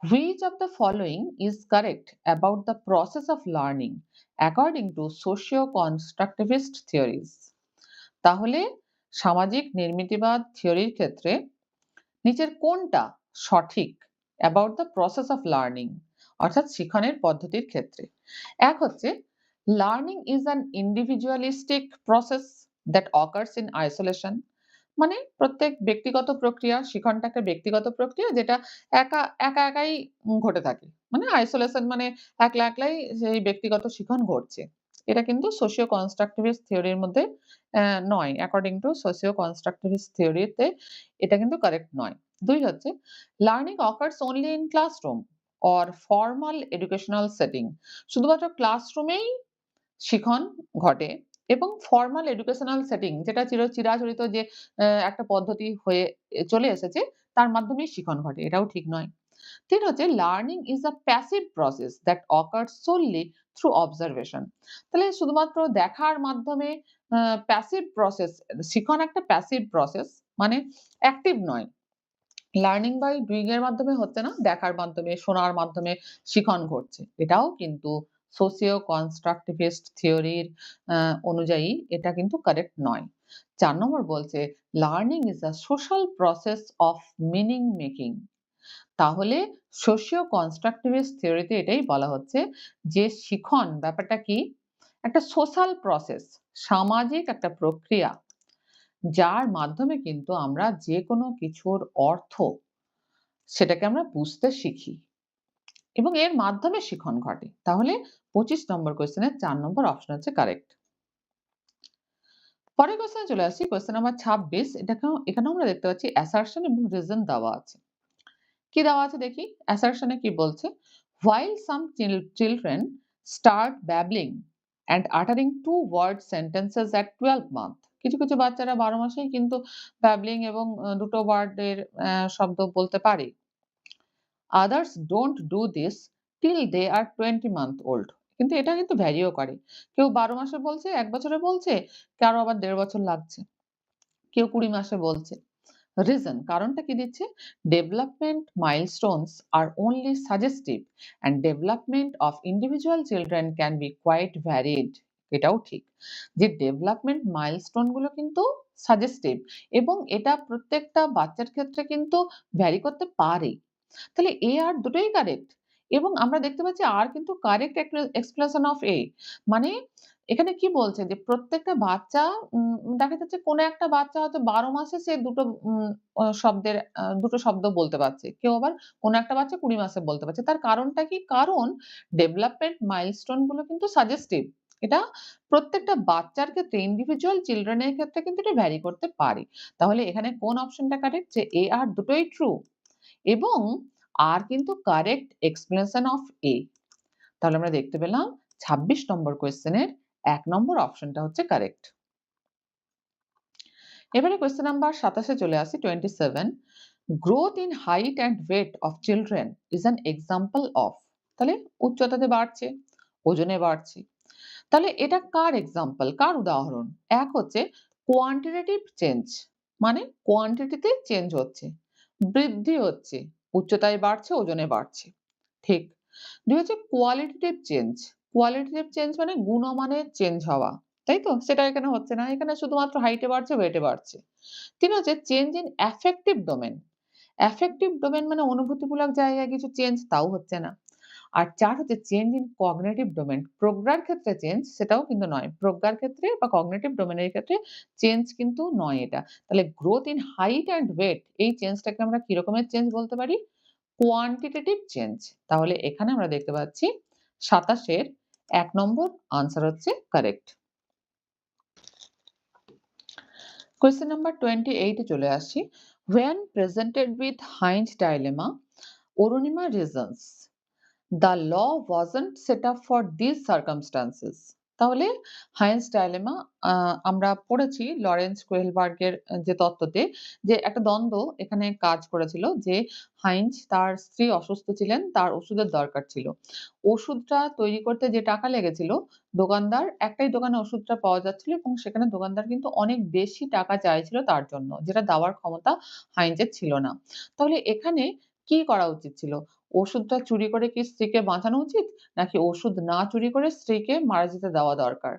Which of the following is correct about the process of learning according to socio-constructivist theories? তাহলে সামাজিক নির্মিতিবাদ থিওরির ক্ষেত্রে নিচের কোনটা সঠিক about the process of learning অর্থাৎ শিখনের পদ্ধতির ক্ষেত্রে? ১ হচ্ছে learning is an individualistic process that occurs in isolation। মানে প্রত্যেক ব্যক্তিগত প্রক্রিয়া, শিখনটা একটা ব্যক্তিগত প্রক্রিয়া যেটা একাই ঘটে থাকে। মানে আইসোলেশন মানে একলাই সেই ব্যক্তিগত শিখন ঘটছে। এটা কিন্তু সোশিও কনস্ট্রাকটিভিস্ট থিওরির মধ্যে নয়। অ্যাকর্ডিং টু সোশিও কনস্ট্রাকটিভিস্ট থিওরিতে এটা কিন্তু কারেক্ট নয়। ২ হচ্ছে learning occurs only in classroom or formal educational setting. শুধুমাত্র ক্লাসরুমেই শিখন ঘটে এবং ফরমাল এডুকেশনাল সেটিং যেটা চিরাচরিত যে একটা পদ্ধতি হয়ে চলে এসেছে তার মাধ্যমেই শিখন ঘটে। এটাও ঠিক নয়। ৩ হচ্ছে learning is a passive process that occurs solely through observation. তাহলে শুধুমাত্র দেখার মাধ্যমে প্যাসিভ প্রসেস, শিখন একটা প্যাসিভ প্রসেস মানে অ্যাক্টিভ নয়। লার্নিং বাই ডুইং এর মাধ্যমে হচ্ছে না, দেখার মাধ্যমে, শোনার মাধ্যমে শিখন ঘটছে। এটাও কিন্তু সোসিও কনস্ট্রাকটিভিস্ট থিওরির আ অনুযায়ী এটা কিন্তু কারেক্ট নয়। ৪ নম্বর বলছে learning is a social process of meaning making. তাহলে সোশিও কনস্ট্রাকটিভিস্ট থিওরিতে এটাই বলা হচ্ছে যে শিখন ব্যাপারটা কি? একটা সোশ্যাল প্রসেস, সামাজিক একটা প্রক্রিয়া যার মাধ্যমে কিন্তু আমরা যেকোনো কিছুর অর্থ সেটাকে আমরা বুঝতে শিখি এবং এর মাধ্যমে শিখন ঘটে। তাহলে ২৫ নম্বর কোয়েশ্চেনের ৪ নম্বর অপশন হচ্ছে কারেক্ট। পরের কোয়েশ্চেনে চলে আসি। Question number ২৬। এখানেও আমরা দেখতে পাচ্ছি অ্যাসারশন এবং রিজন দেওয়া আছে। কি দেওয়া আছে দেখি? অ্যাসারশন এ কি বলছে? While some children start babbling and uttering 2 word sentences at 12 month। কিছু বাচ্চারা ১২ মাসেই কিন্তু babbling এবং ২ টো ওয়ার্ডের শব্দ বলতে পারে। Others don't do this till they are 20 month old। কিন্তু এটা কিন্তু ভ্যারিও করে। কেউ ১২ মাসে বলছে, ১ বছরে বলছে, কারো আবার ১.৫ বছর লাগছে। কেউ ২০ মাসে বলছে। রিজন কারণটা কি দিচ্ছে? ডেভেলপমেন্ট মাইলস্টোনস আর only suggestive and development of individual children can be quite varied। এটাও ঠিক। যে ডেভেলপমেন্ট মাইলস্টোন গুলো কিন্তু সাজেস্টিভ এবং এটা প্রত্যেকটা বাচ্চার ক্ষেত্রে কিন্তু ভ্যারি করতে পারে। তাহলে এ আর দুটোই কারেক্ট এবং আমরা দেখতে পাচ্ছি আর কিন্তু কারেক্ট এক্সপ্রেশন অফ এ। মানে এখানে কি বলছে যে প্রত্যেকটা বাচ্চা দেখা যাচ্ছে কোনো একটা বাচ্চা হয়তো ১২ মাসে সে দুটো উম অ শব্দের দুটো শব্দ বলতে পারছে। কেউ আবার কোনো একটা বাচ্চা ২০ মাসে বলতে পারছে। তার কারণটা কি? কারণ ডেভেলপমেন্ট মাইলস্টোন গুলো কিন্তু সাজেস্টিভ। এটা প্রত্যেকটা বাচ্চার ক্ষেত্রে ইন্ডিভিজুয়াল চিলড্রেন এর ক্ষেত্রে কিন্তু এটা ভ্যারি করতে পারে। তাহলে এখানে কোন অপশনটা কারেক্ট? যে এ আর দুটোই ট্রু এবং আর কিন্তু কারেক্ট এক্সপ্লেনেশন অফ এ। তাহলে আমরা দেখতে পেলাম ২৬ নম্বর কোয়েশ্চেনের ১ নম্বর অপশনটা হচ্ছে কারেক্ট। এবারে কোয়েশ্চেন নাম্বার ২৭ এ চলে আসি 27 growth in height and weight of children is an example of. তাহলে উচ্চতাতে বাড়ছে, ওজনে বাড়ছে। তাহলে এটা কার এক্সাম্পল? কার উদাহরণ? এক হচ্ছে কোয়ান্টিটেটিভ চেঞ্জ মানে কোয়ান্টিটিতে চেঞ্জ হচ্ছে, বৃদ্ধি হচ্ছে, উচ্চতায় বাড়ছে, ওজনে বাড়ছে। ঠিক। ২ হচ্ছে কোয়ালিটেটিভ চেঞ্জ। কোয়ালিটেটিভ চেঞ্জ মানে গুণমানের চেঞ্জ হওয়া। তাই তো? সেটা এখানে হচ্ছে না। এখানে শুধুমাত্র হাইটে বাড়ছে, ওয়েটে বাড়ছে। ৩ হচ্ছে change in affective domain. Affective domain মানে অনুভূতিমূলক জায়গায় কিছু চেঞ্জ, তাও হচ্ছে না। আর ৪ হচ্ছে চেঞ্জ ইন কগনিটিভ ডোমেইন। প্রজ্ঞার ক্ষেত্রে চেঞ্জ সেটাও কিন্তু নয়। প্রজ্ঞার ক্ষেত্রে বা কগনিটিভ ডোমেইন এর ক্ষেত্রে চেঞ্জ কিন্তু নয় এটা। তাহলে growth in height and weight এই চেঞ্জটাকে আমরা কি রকমের চেঞ্জ বলতে পারি? Quantitative change. তাহলে এখানে আমরা দেখতে পাচ্ছি ২৭ এর ১ নম্বর আনসার হচ্ছে কারেক্ট। কোয়েশ্চেন নাম্বার 28 এ চলে আসছি। When presented with Heinz dilemma, Orunima reasons the law wasn't set up for these circumstances. তাহলে হায়েন্স ডায়লেমা আমরা পড়েছি লরেন্স কোহেলবার্গের যে তত্ত্বতে যে একটা দ্বন্দ্ব এখানে কাজ করেছিল যে হাইন্স তার স্ত্রী অসুস্থ ছিলেন, তার ওষুধের দরকার ছিল। ওষুধটা তৈরি করতে যে টাকা লেগেছিল, দোকানদার একটাই দোকানে ওষুধটা পাওয়া যাচ্ছিল এবং সেখানে দোকানদার কিন্তু অনেক বেশি টাকা চাইছিল তার জন্য, যেটা দেওয়ার ক্ষমতা হাইন্সের ছিল না। তাহলে এখানে কি করা উচিত ছিল? ওষুধটা চুরি করে কি স্ত্রীকে বাঁচানো উচিত? নাকি ওষুধ না চুরি করে স্ত্রীকে মারা যেতে দেওয়া দরকার?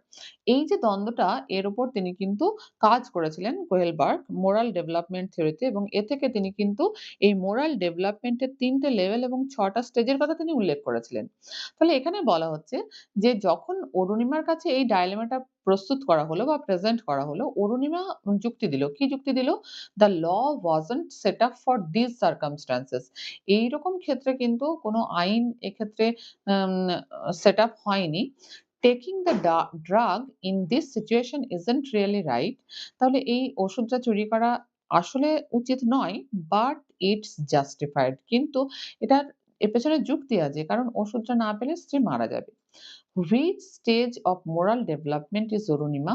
এই যে দ্বন্দ্বটা এর উপর তিনি কিন্তু কাজ করেছিলেন কোহেলবার্গ মোরাল ডেভেলপমেন্ট থিওরিতে এবং এ থেকে তিনি কিন্তু এই মোরাল ডেভেলপমেন্ট এর ৩ টে লেভেল এবং ৬ টা স্টেজের কথা তিনি উল্লেখ করেছিলেন। তাহলে এখানে বলা হচ্ছে যে যখন অরুণিমার কাছে এই ডায়লেমাটা প্রস্তুত করা হলো বা প্রেজেন্ট করা হলো, অরুণিমা যুক্তি দিল। কি যুক্তি দিল? "The law wasn't set up for these circumstances." এইরকম ক্ষেত্রে কিন্তু কোনো আইন এক্ষেত্রে আম সেট আপ হয়নি। Taking the drug in this situation isn't really right. তাহলে এই ওষুধটা চুরি করা আসলে উচিত নয়, বাট ইটস জাস্টিফাইড। কিন্তু এটার এর পেছনে যুক্তি আছে। কারণ ওষুধটা না পেলে স্ত্রী মারা যাবে। Which stage of moral development is Arunima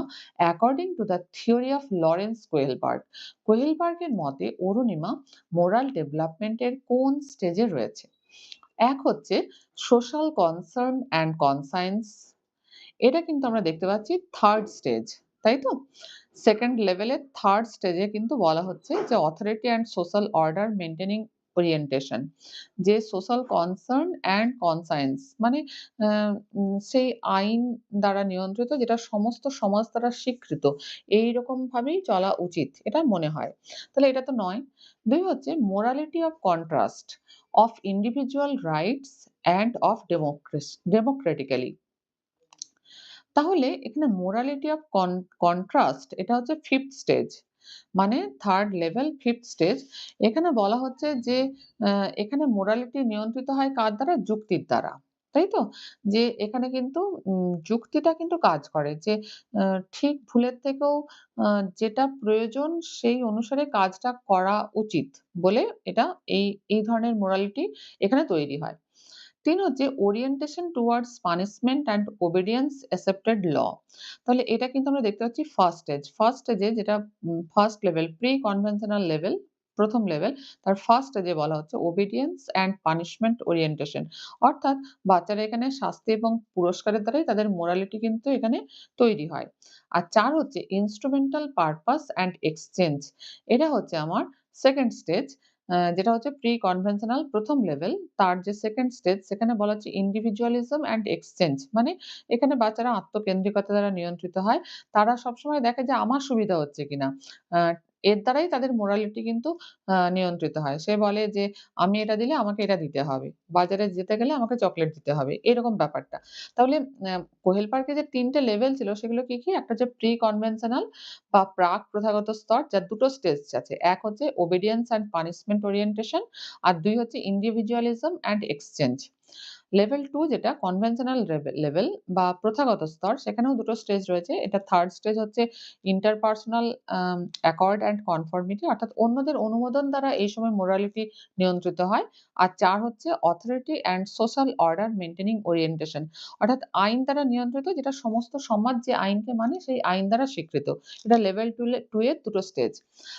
according to the theory of Lawrence Kohlberg? কোহেলবার্গের মতে অরুণিমা মোরাল ডেভেলপমেন্ট এর কোন স্টেজে রয়েছে? এক হচ্ছে সোশ্যাল কনসার্ন অ্যান্ড কনসায়েন্স। এটা কিন্তু আমরা দেখতে পাচ্ছি 3rd স্টেজ, তাই তো? 2nd লেভেলের 3rd স্টেজে কিন্তু বলা হচ্ছে যে authority and social order maintaining orientation. যে সোশ্যাল কনসার্ন অ্যান্ড কনসায়েন্স মানে আ সেই আইন দ্বারা নিয়ন্ত্রিত যেটা সমস্ত সমাজ দ্বারা স্বীকৃত। এইরকম ভাবেই চলা উচিত। এটা মনে হয়। তাহলে এটা তো নয়। ২ হচ্ছে morality of contrast of individual rights and of democratically. তাহলে এখানে মোরালিটি অফ কন্ট্রাস্ট এটা হচ্ছে 5th স্টেজ। মানে 3rd লেভেল 5th স্টেজ। এখানে বলা হচ্ছে যে আ এখানে মোরালিটি নিয়ন্ত্রিত হয় কার দ্বারা? যুক্তির দ্বারা। তাই তো? যে এখানে কিন্তু যুক্তিটা কিন্তু কাজ করে যে আ ঠিক ভুলের থেকেও আ যেটা প্রয়োজন সেই অনুসারে কাজটা করা উচিত বলে এটা এই ধরনের মোরালিটি এখানে তৈরি হয়। ৩ হচ্ছে orientation towards punishment and obedience accepted law. তাহলে এটা কিন্তু আমরা দেখতে পাচ্ছি ফার্স্ট স্টেজ। ফার্স্ট স্টেজে যেটা first level pre conventional level ১ম লেভেল তার ফার্স্ট স্টেজে বলা হচ্ছে ওবেডিয়েন্স অ্যান্ড পানিশমেন্ট ওরিয়েন্টেশন। অর্থাৎ বাচ্চারা এখানে শাস্তি এবং পুরস্কারের দ্বারাই তাদের মোরালিটি কিন্তু এখানে তৈরি হয়। আর ৪ হচ্ছে ইন্সট্রুমেন্টাল পারপাস অ্যান্ড এক্সচেঞ্জ। এটা হচ্ছে আমার 2nd স্টেজ। যেটা হচ্ছে প্রি কনভেনশনাল ১ম লেভেল। তার যে 2nd স্টেজ সেখানে বলা হচ্ছে ইন্ডিভিজুয়ালিজম অ্যান্ড এক্সচেঞ্জ। মানে এখানে বাচ্চারা আত্মকেন্দ্রিকতা দ্বারা নিয়ন্ত্রিত হয়। তারা সবসময় দেখে যে আমার সুবিধা হচ্ছে কিনা। আ এর দ্বারাই তাদের মোরালিটি কিন্তু নিয়ন্ত্রিত হয়। সে বলে যে, "আমি এটা দিলে আমাকে এটা দিতে হবে। বাজারে যেতে গেলে আমাকে চকোলেট দিতে হবে।" এরকম ব্যাপারটা। তাহলে কোহেল পার্কে যে ৩ টে লেভেল ছিল সেগুলো কি, কি? একটা হচ্ছে প্রি কনভেনশনাল বা প্রাক প্রথাগত স্তর যার ২ টো স্টেজ আছে। এক হচ্ছে ওবেডিয়েন্স অ্যান্ড পানিশমেন্ট ওরিয়েন্টেশন আর ২ হচ্ছে ইন্ডিভিজুয়ালিজম অ্যান্ড এক্সচেঞ্জ। লেভেল ২ যেটা কনভেনশনাল লেভেল বা প্রথাগত স্তর সেখানেও ২ টো স্টেজ রয়েছে। এটা 3rd স্টেজ হচ্ছে ইন্টারপার্সোনাল অ্যাকর্ড অ্যান্ড কনফর্মিটি অর্থাৎ অন্যদের অনুমোদন দ্বারা এই সময় মোরালিটি নিয়ন্ত্রিত হয়। আর ৪ হচ্ছে authority and social order maintaining orientation অর্থাৎ আইন দ্বারা নিয়ন্ত্রিত যেটা সমস্ত সমাজ যে আইনকে মানে সেই আইন দ্বারা স্বীকৃত। এটা লেভেল 2 এর ২ টো স্টেজ।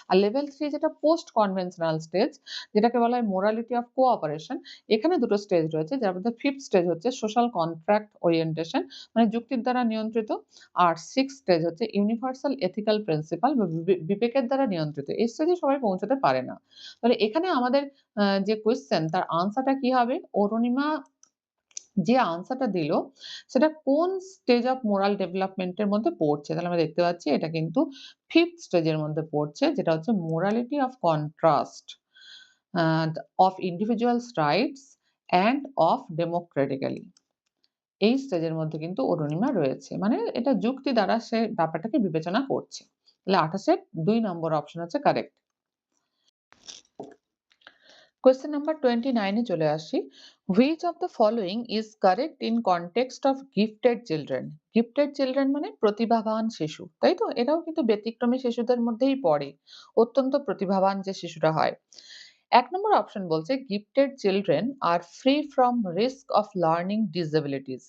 আর লেভেল 3 যেটা পোস্ট কনভেনশনাল স্টেজ যেটাকে বলা হয় মোরালিটি অফ কোঅপারেশন এখানে ২ টো স্টেজ রয়েছে যার মধ্যে 5th স্টেজ হচ্ছে সোশ্যাল কন্ট্রাক্ট ওরিয়েন্টেশন মানে যুক্তির দ্বারা নিয়ন্ত্রিত। আর 6th স্টেজ হচ্ছে ইউনিভার্সাল এথিক্যাল প্রিন্সিপাল বা বিবেকের দ্বারা নিয়ন্ত্রিত। এই স্টেজে সবাই পৌঁছাতে পারে না। তাহলে এখানে আমাদের যে কোয়েশ্চেন তার আনসারটা কি হবে? অরুণিমা যে আনসারটা দিল সেটা কোন স্টেজ অফ মোরাল ডেভেলপমেন্ট এর মধ্যে পড়ছে? তাহলে আমরা দেখতে পাচ্ছি এটা কিন্তু 5th স্টেজের মধ্যে পড়ছে যেটা হচ্ছে morality of contrast of individuals rights and of democratically. এই স্টেজের মধ্যে কিন্তু অরুণিমা রয়েছে। মানে এটা যুক্তি দ্বারা সে ব্যাপারটাকে বিবেচনা করছে। তাহলে ২৮ এর ২ নম্বর অপশন হচ্ছে কারেক্ট। কোয়েশ্চেন নাম্বার 29 এ চলে আসি। Which of the following is correct in context of gifted children? Gifted children মানে প্রতিভাবান শিশু। তাই তো? এটাও কিন্তু ব্যতিক্রমী শিশুদের মধ্যেই পড়ে। অত্যন্ত প্রতিভাবান যে শিশুরা হয়। ১ নম্বর অপশন বলছে gifted children are free from risk of learning disabilities.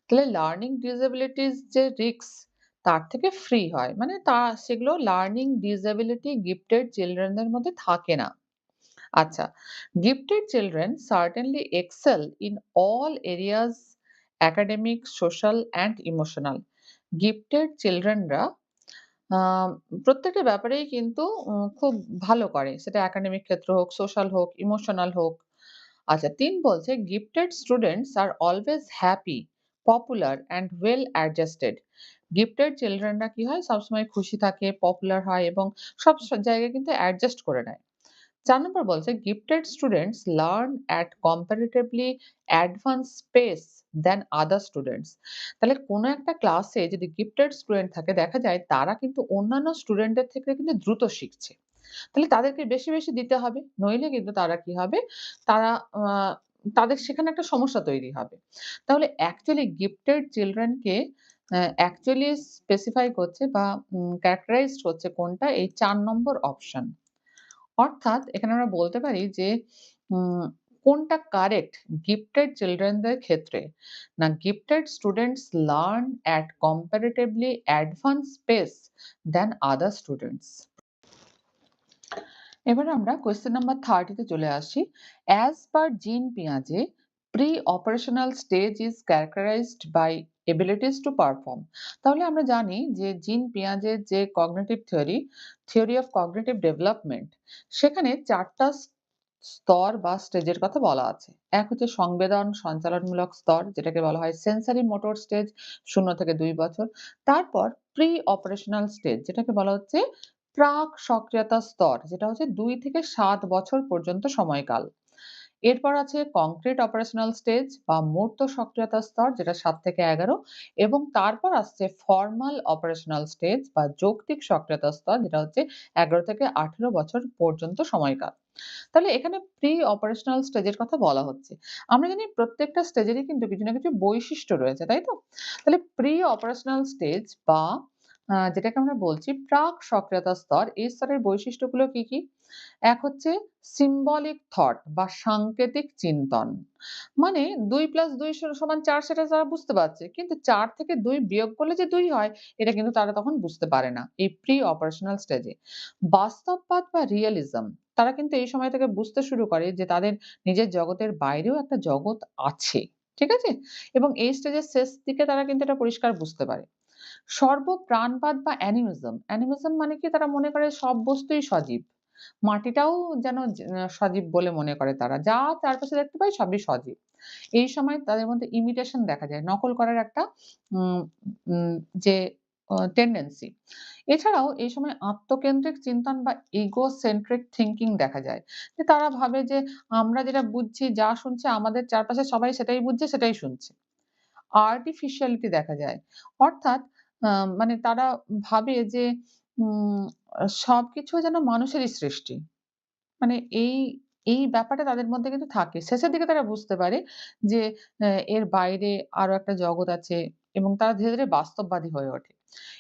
তাহলে লার্নিং ডিসএবিলিটিস যে রিস্ক তার থেকে ফ্রি হয়। মানে সেগুলো লার্নিং ডিসএবিলিটি গিফটেড চিলড্রেনদের মধ্যে থাকে না। আচ্ছা, gifted children certainly excel in all areas academic, social and emotional. Gifted childrenরা আ প্রত্যেকটা ব্যাপারেই কিন্তু খুব ভালো করে। সেটা একাডেমিক ক্ষেত্র হোক, সোশ্যাল হোক, ইমোশনাল হোক। আচ্ছা ৩ বলছে gifted students are always happy, popular and well adjusted. Gifted চিলড্রেনরা কি হয়? সবসময় খুশি থাকে, পপুলার হয় এবং সব জায়গায় কিন্তু অ্যাডজাস্ট করে নেয়। ৪ নম্বর বলছে gifted students learn at comparatively advanced pace than other students. তাহলে কোন একটা ক্লাসে যদি গিফটেড স্টুডেন্ট থাকে দেখা যায় তারা কিন্তু অন্যান্য স্টুডেন্টদের থেকে কিন্তু দ্রুত শিখছে। তাহলে তাদেরকে বেশি, বেশি দিতে হবে। নইলে কিন্তু তারা কি হবে? তারা আ তাদের সেখানে একটা সমস্যা তৈরি হবে। তাহলে অ্যাকচুয়ালি গিফটেড চিলড্রেন কে অ্যাকচুয়ালি স্পেসিফাই করছে বা ক্যারেক্টারাইজড করছে কোনটা? এই ৪ নম্বর অপশন। অর্থাৎ এখানে আমরা বলতে পারি যে উম কোনটা কারেক্ট গিফটেড চিলড্রেনদের ক্ষেত্রে? না gifted students learn at comparatively advance pace than other students. এবার আমরা কোয়েশ্চেন নাম্বার 30 তে চলে আসি। অ্যাজ পার জিন পিয়াজে preoperational stage is characterized by abilities to perform. তাহলে আমরা জানি যে জিন পিয়াজের যে cognitive theory, theory of cognitive development সেখানে ৪ টা স্তর বা স্টেজের কথা বলা আছে। এক হচ্ছে সংবেদন সঞ্চালনমূলক স্তর যেটাকে বলা হয় সেনসরি মোটর স্টেজ ০ থেকে ২ বছর। তারপর প্রি-অপারেশনাল স্টেজ যেটাকে বলা হচ্ছে প্রাক সক্রিয়তা স্তর যেটা হচ্ছে ২ থেকে ৭ বছর পর্যন্ত সময়কাল। এরপর আছে কংক্রিট অপারেশনাল স্টেজ বা মূর্ত সক্রিয়তা স্তর যেটা ৭ থেকে ১১ এবং তারপর আসছে ফরমাল অপারেশনাল স্টেজ বা যৌক্তিক সক্রিয়তা স্তর যেটা হচ্ছে ১১ থেকে ১৮ বছর পর্যন্ত সময়কাল। তাহলে এখানে প্রি অপারেশনাল স্টেজের কথা বলা হচ্ছে। আমরা জানি প্রত্যেকটা স্টেজেরই কিন্তু কিছু না কিছু বৈশিষ্ট্য রয়েছে, তাই তো? তাহলে প্রি অপারেশনাল স্টেজ বা যেটাকে আমরা বলছি প্রাক সক্রিয়তা স্তর, এই স্তরের বৈশিষ্ট্যগুলো কি, কি? এক হচ্ছে symbolic thought বা সাংকেতিক চিন্তন। মানে ২+২ সমান ৪ সেটা তারা বুঝতে পারছে। কিন্তু ৪ থেকে ২ বিয়োগ করলে যে ২ হয় এটা কিন্তু তারা তখন বুঝতে পারে না। এই প্রি অপারেশনাল স্টেজে। বাস্তববাদ বা রিয়ালিজম তারা কিন্তু এই সময় থেকে বুঝতে শুরু করে যে তাদের নিজের জগতের বাইরেও একটা জগৎ আছে। ঠিক আছে? এবং এই স্টেজের শেষ দিকে তারা কিন্তু এটা পরিষ্কার বুঝতে পারে। সর্বপ্রাণবাদ বা অ্যানিমিজম। অ্যানিমিজম মানে কি তারা মনে করে সব বস্তুই সজীব। মাটিটাও যেন সজীব বলে মনে করে তারা। যা চারপাশে দেখতে পায় সবই সজীব। এই সময় তাদের মধ্যে ইমিটেশন দেখা যায়। নকল করার একটা উম উম যে টেনডেন্সি। এছাড়াও এই সময় আত্মকেন্দ্রিক চিন্তন বা ইগোসেন্ট্রিক থিংকিং দেখা যায়। যে তারা ভাবে যে আমরা যেটা বুঝছি, যা শুনছি আমাদের চারপাশে সবাই সেটাই বুঝছে, সেটাই শুনছে। আর্টিফিশিয়ালিটি দেখা যায়। অর্থাৎ আ মানে তারা ভাবে যে উম সবকিছু যেন মানুষেরই সৃষ্টি। মানে এই, এই ব্যাপারটা তাদের মধ্যে কিন্তু থাকে। শেষের দিকে তারা বুঝতে পারে যে এর বাইরে আরো একটা জগৎ আছে এবং তারা ধীরে, ধীরে বাস্তববাদী হয়ে ওঠে।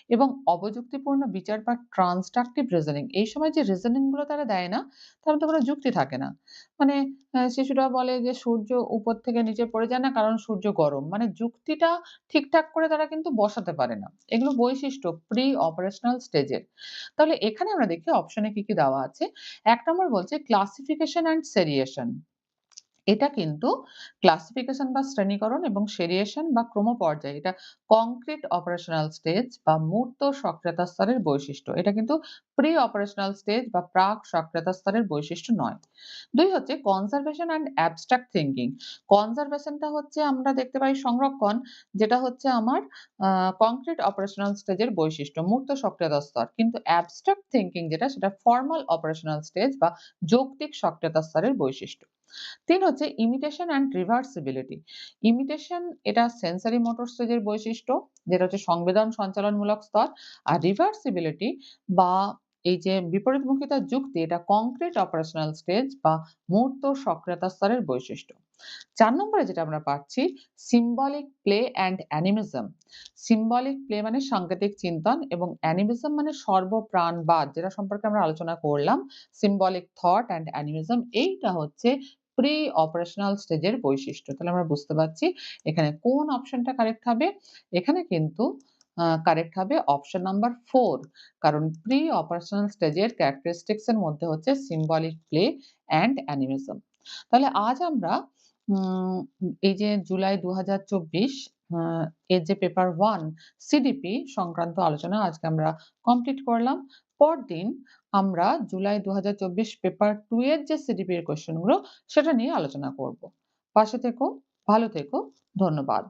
এবং অবযুক্তিপূর্ণ বিচার বা ট্রান্সট্রাকটিভ রিজনিং এই সময় যে রিজনিং গুলো তারা দেয় না, তার মধ্যে কোনো যুক্তি থাকে না। মানে শিশুরা বলে যে সূর্য উপর থেকে নিচে পড়ে যায় না কারণ সূর্য গরম। মানে যুক্তিটা ঠিকঠাক করে তারা কিন্তু বসাতে পারে না। এগুলো বৈশিষ্ট্য প্রি অপারেশনাল স্টেজের। তাহলে এখানে আমরা দেখি অপশনে কি, কি দেওয়া আছে। ১ নম্বর বলছে ক্লাসিফিকেশন অ্যান্ড সেরিয়েশন। এটা কিন্তু ক্লাসিফিকেশন বা শ্রেণীকরণ এবং সেরিয়েশন বা ক্রমপর্যায় এটা কংক্রিট অপারেশনাল স্টেজ বা মূর্ত সক্রিয়তা স্তরের বৈশিষ্ট্য। এটা কিন্তু প্রি অপারেশনাল স্টেজ বা প্রাক সক্রিয়তা স্তরের বৈশিষ্ট্য নয়। ২ হচ্ছে কনজারভেশন অ্যান্ড অ্যাবস্ট্রাক্ট থিংকিং। কনজারভেশনটা হচ্ছে আমরা দেখতে পাই সংরক্ষণ, যেটা হচ্ছে আমার কংক্রিট অপারেশনাল স্টেজের বৈশিষ্ট্য, মূর্ত সক্রিয়তা স্তর। কিন্তু অ্যাবস্ট্রাক্ট থিংকিং যেটা সেটা ফর্মাল অপারেশনাল স্টেজ বা যৌক্তিক সক্রিয়তা স্তরের বৈশিষ্ট্য। ৩ হচ্ছে ইমিটেশন অ্যান্ড রিভার্সিবিলিটি। ইমিটেশন এটা সেনসরি মোটর স্টেজের বৈশিষ্ট্য, যেটা হচ্ছে সংবেদন সঞ্চালনমূলক স্তর। আর রিভার্সিবিলিটি বা এই যে বিপরীতমুখিতার যুক্তি এটা কংক্রিট অপারেশনাল স্টেজ বা মূর্ত সক্রিয়তা স্তরের বৈশিষ্ট্য। ৪ নম্বরে যেটা আমরা পাচ্ছি symbolic play and animism. Symbolic play মানে সাংকেতিক চিন্তন এবং অ্যানিমিজম মানে সর্বপ্রাণবাদ, যেটা সম্পর্কে আমরা আলোচনা করলাম। সিম্বলিক থট অ্যান্ড অ্যানিমিজম এইটা হচ্ছে প্রি অপারেশনাল স্টেজের বৈশিষ্ট্য। তাহলে আমরা বুঝতে পারছি এখানে কোন অপশনটা কারেক্ট হবে। এখানে কিন্তু কারেক্ট হবে অপশন নাম্বার ৪। কারণ প্রি অপারেশনাল স্টেজের ক্যারেক্টারিস্টিক্স এর মধ্যে হচ্ছে সিম্বলিক প্লে অ্যান্ড অ্যানিমিজম। তাহলে আজ আমরা উম এই যে জুলাই ২০২৪ আ এর যে পেপার 1 সিডিপি সংক্রান্ত আলোচনা আজকে আমরা কমপ্লিট করলাম। পরদিন আমরা জুলাই ২০২৪ পেপার 2 এর যে সিডিপি এর কোয়েশ্চেন গুলো সেটা নিয়ে আলোচনা করব। পাশে থেকো, ভালো থেকো। ধন্যবাদ।